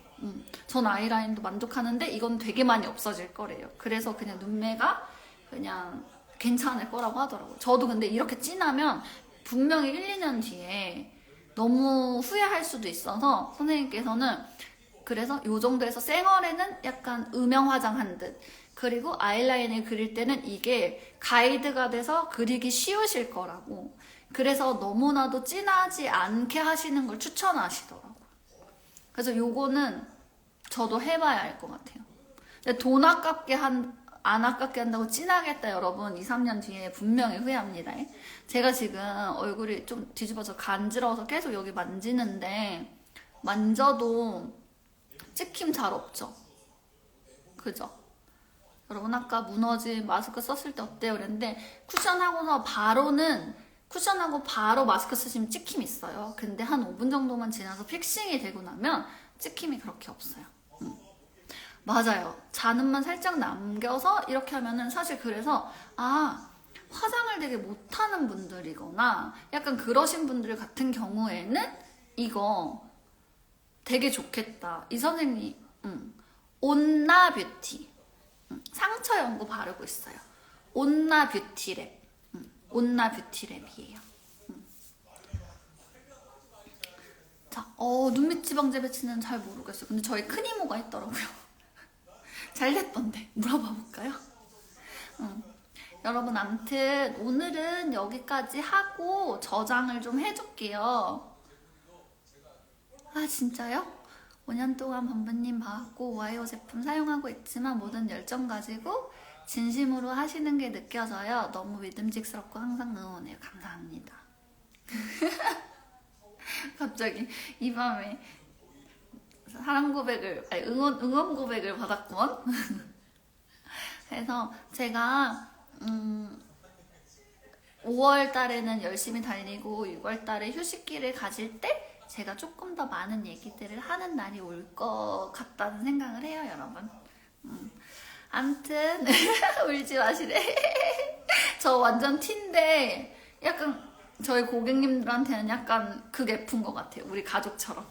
전 아이라인도 만족하는데 이건 되게 많이 없어질 거래요. 그래서 그냥 눈매가 그냥 괜찮을 거라고 하더라고요. 저도 근데 이렇게 진하면 분명히 1, 2년 뒤에 너무 후회할 수도 있어서 선생님께서는 그래서 요 정도에서 쌩얼에는 약간 음영 화장한 듯, 그리고 아이라인을 그릴 때는 이게 가이드가 돼서 그리기 쉬우실 거라고, 그래서 너무나도 진하지 않게 하시는 걸 추천하시더라고요. 그래서 요거는 저도 해봐야 알 것 같아요. 근데 돈 아깝게 안 아깝게 한다고 진하게 했다 여러분, 2, 3년 뒤에 분명히 후회합니다. 제가 지금 얼굴이 좀 뒤집어져 간지러워서 계속 여기 만지는데 만져도 찍힘 잘 없죠? 그죠? 여러분 아까 무너진 마스크 썼을 때 어때요? 그랬는데 쿠션하고서 쿠션하고 바로 마스크 쓰시면 찍힘 있어요. 근데 한 5분 정도만 지나서 픽싱이 되고 나면 찍힘이 그렇게 없어요. 맞아요. 잔음만 살짝 남겨서 이렇게 하면은 사실 그래서 화장을 되게 못하는 분들이거나 약간 그러신 분들 같은 경우에는 이거 되게 좋겠다. 이 선생님 온나 뷰티 상처 연고 바르고 있어요. 온나 뷰티랩 온나 뷰티랩이에요. 자, 눈밑 지방 재배치는 잘 모르겠어요. 근데 저희 큰 이모가 했더라고요. 잘 됐던데 물어봐 볼까요? 여러분 암튼 오늘은 여기까지 하고 저장을 좀 해줄게요. 진짜요? 5년 동안 범부님 봐왔고 와이어 제품 사용하고 있지만 모든 열정 가지고 진심으로 하시는 게 느껴져요. 너무 믿음직스럽고 항상 응원해요. 감사합니다. 갑자기 이 밤에 사랑 고백을, 응원 고백을 받았구먼. 그래서 제가 5월 달에는 열심히 달리고 6월 달에 휴식기를 가질 때 제가 조금 더 많은 얘기들을 하는 날이 올 것 같다는 생각을 해요, 여러분. 암튼 울지 마시래. 저 완전 티인데 약간 저희 고객님들한테는 약간 극 F인 것 같아요. 우리 가족처럼.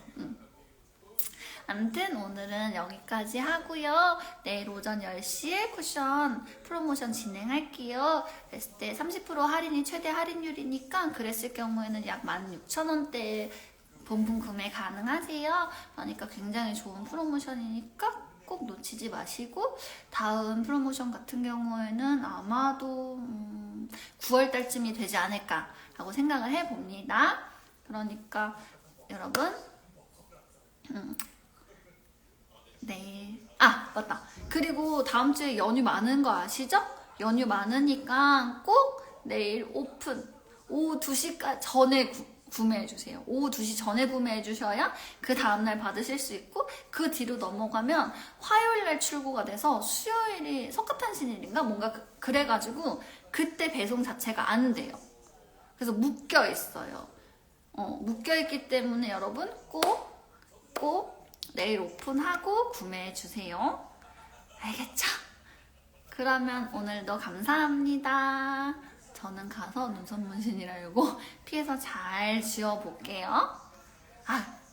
아무튼 오늘은 여기까지 하고요. 내일 오전 10시에 쿠션 프로모션 진행할게요. 그랬을 때 30% 할인이 최대 할인율이니까 그랬을 경우에는 약 16,000원대 본분 구매 가능하세요. 그러니까 굉장히 좋은 프로모션이니까 꼭 놓치지 마시고, 다음 프로모션 같은 경우에는 아마도 9월달쯤이 되지 않을까라고 생각을 해봅니다. 그러니까 여러분 네. 맞다. 그리고 다음 주에 연휴 많은 거 아시죠? 연휴 많으니까 꼭 내일 오픈 오후 2시 전에 구매해주세요. 오후 2시 전에 구매해주셔야 그 다음날 받으실 수 있고, 그 뒤로 넘어가면 화요일날 출고가 돼서 수요일이 석가탄신일인가? 뭔가 그래가지고 그때 배송 자체가 안 돼요. 그래서 묶여있어요. 묶여있기 때문에 여러분 꼭 내일 오픈하고 구매해주세요. 알겠죠? 그러면 오늘도 감사합니다. 저는 가서 눈썹 문신이라고 피해서 잘 지워볼게요.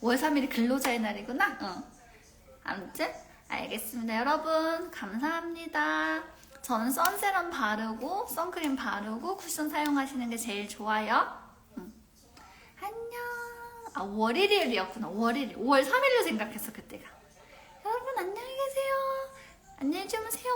5월 3일이 근로자의 날이구나? 아무튼 알겠습니다. 여러분 감사합니다. 저는 선세럼 바르고 선크림 바르고 쿠션 사용하시는 게 제일 좋아요. 안녕. 5월 1일이었구나. 5월 1일. 5월 3일로 생각했어 그때가. 여러분 안녕히 계세요. 안녕히 주무세요.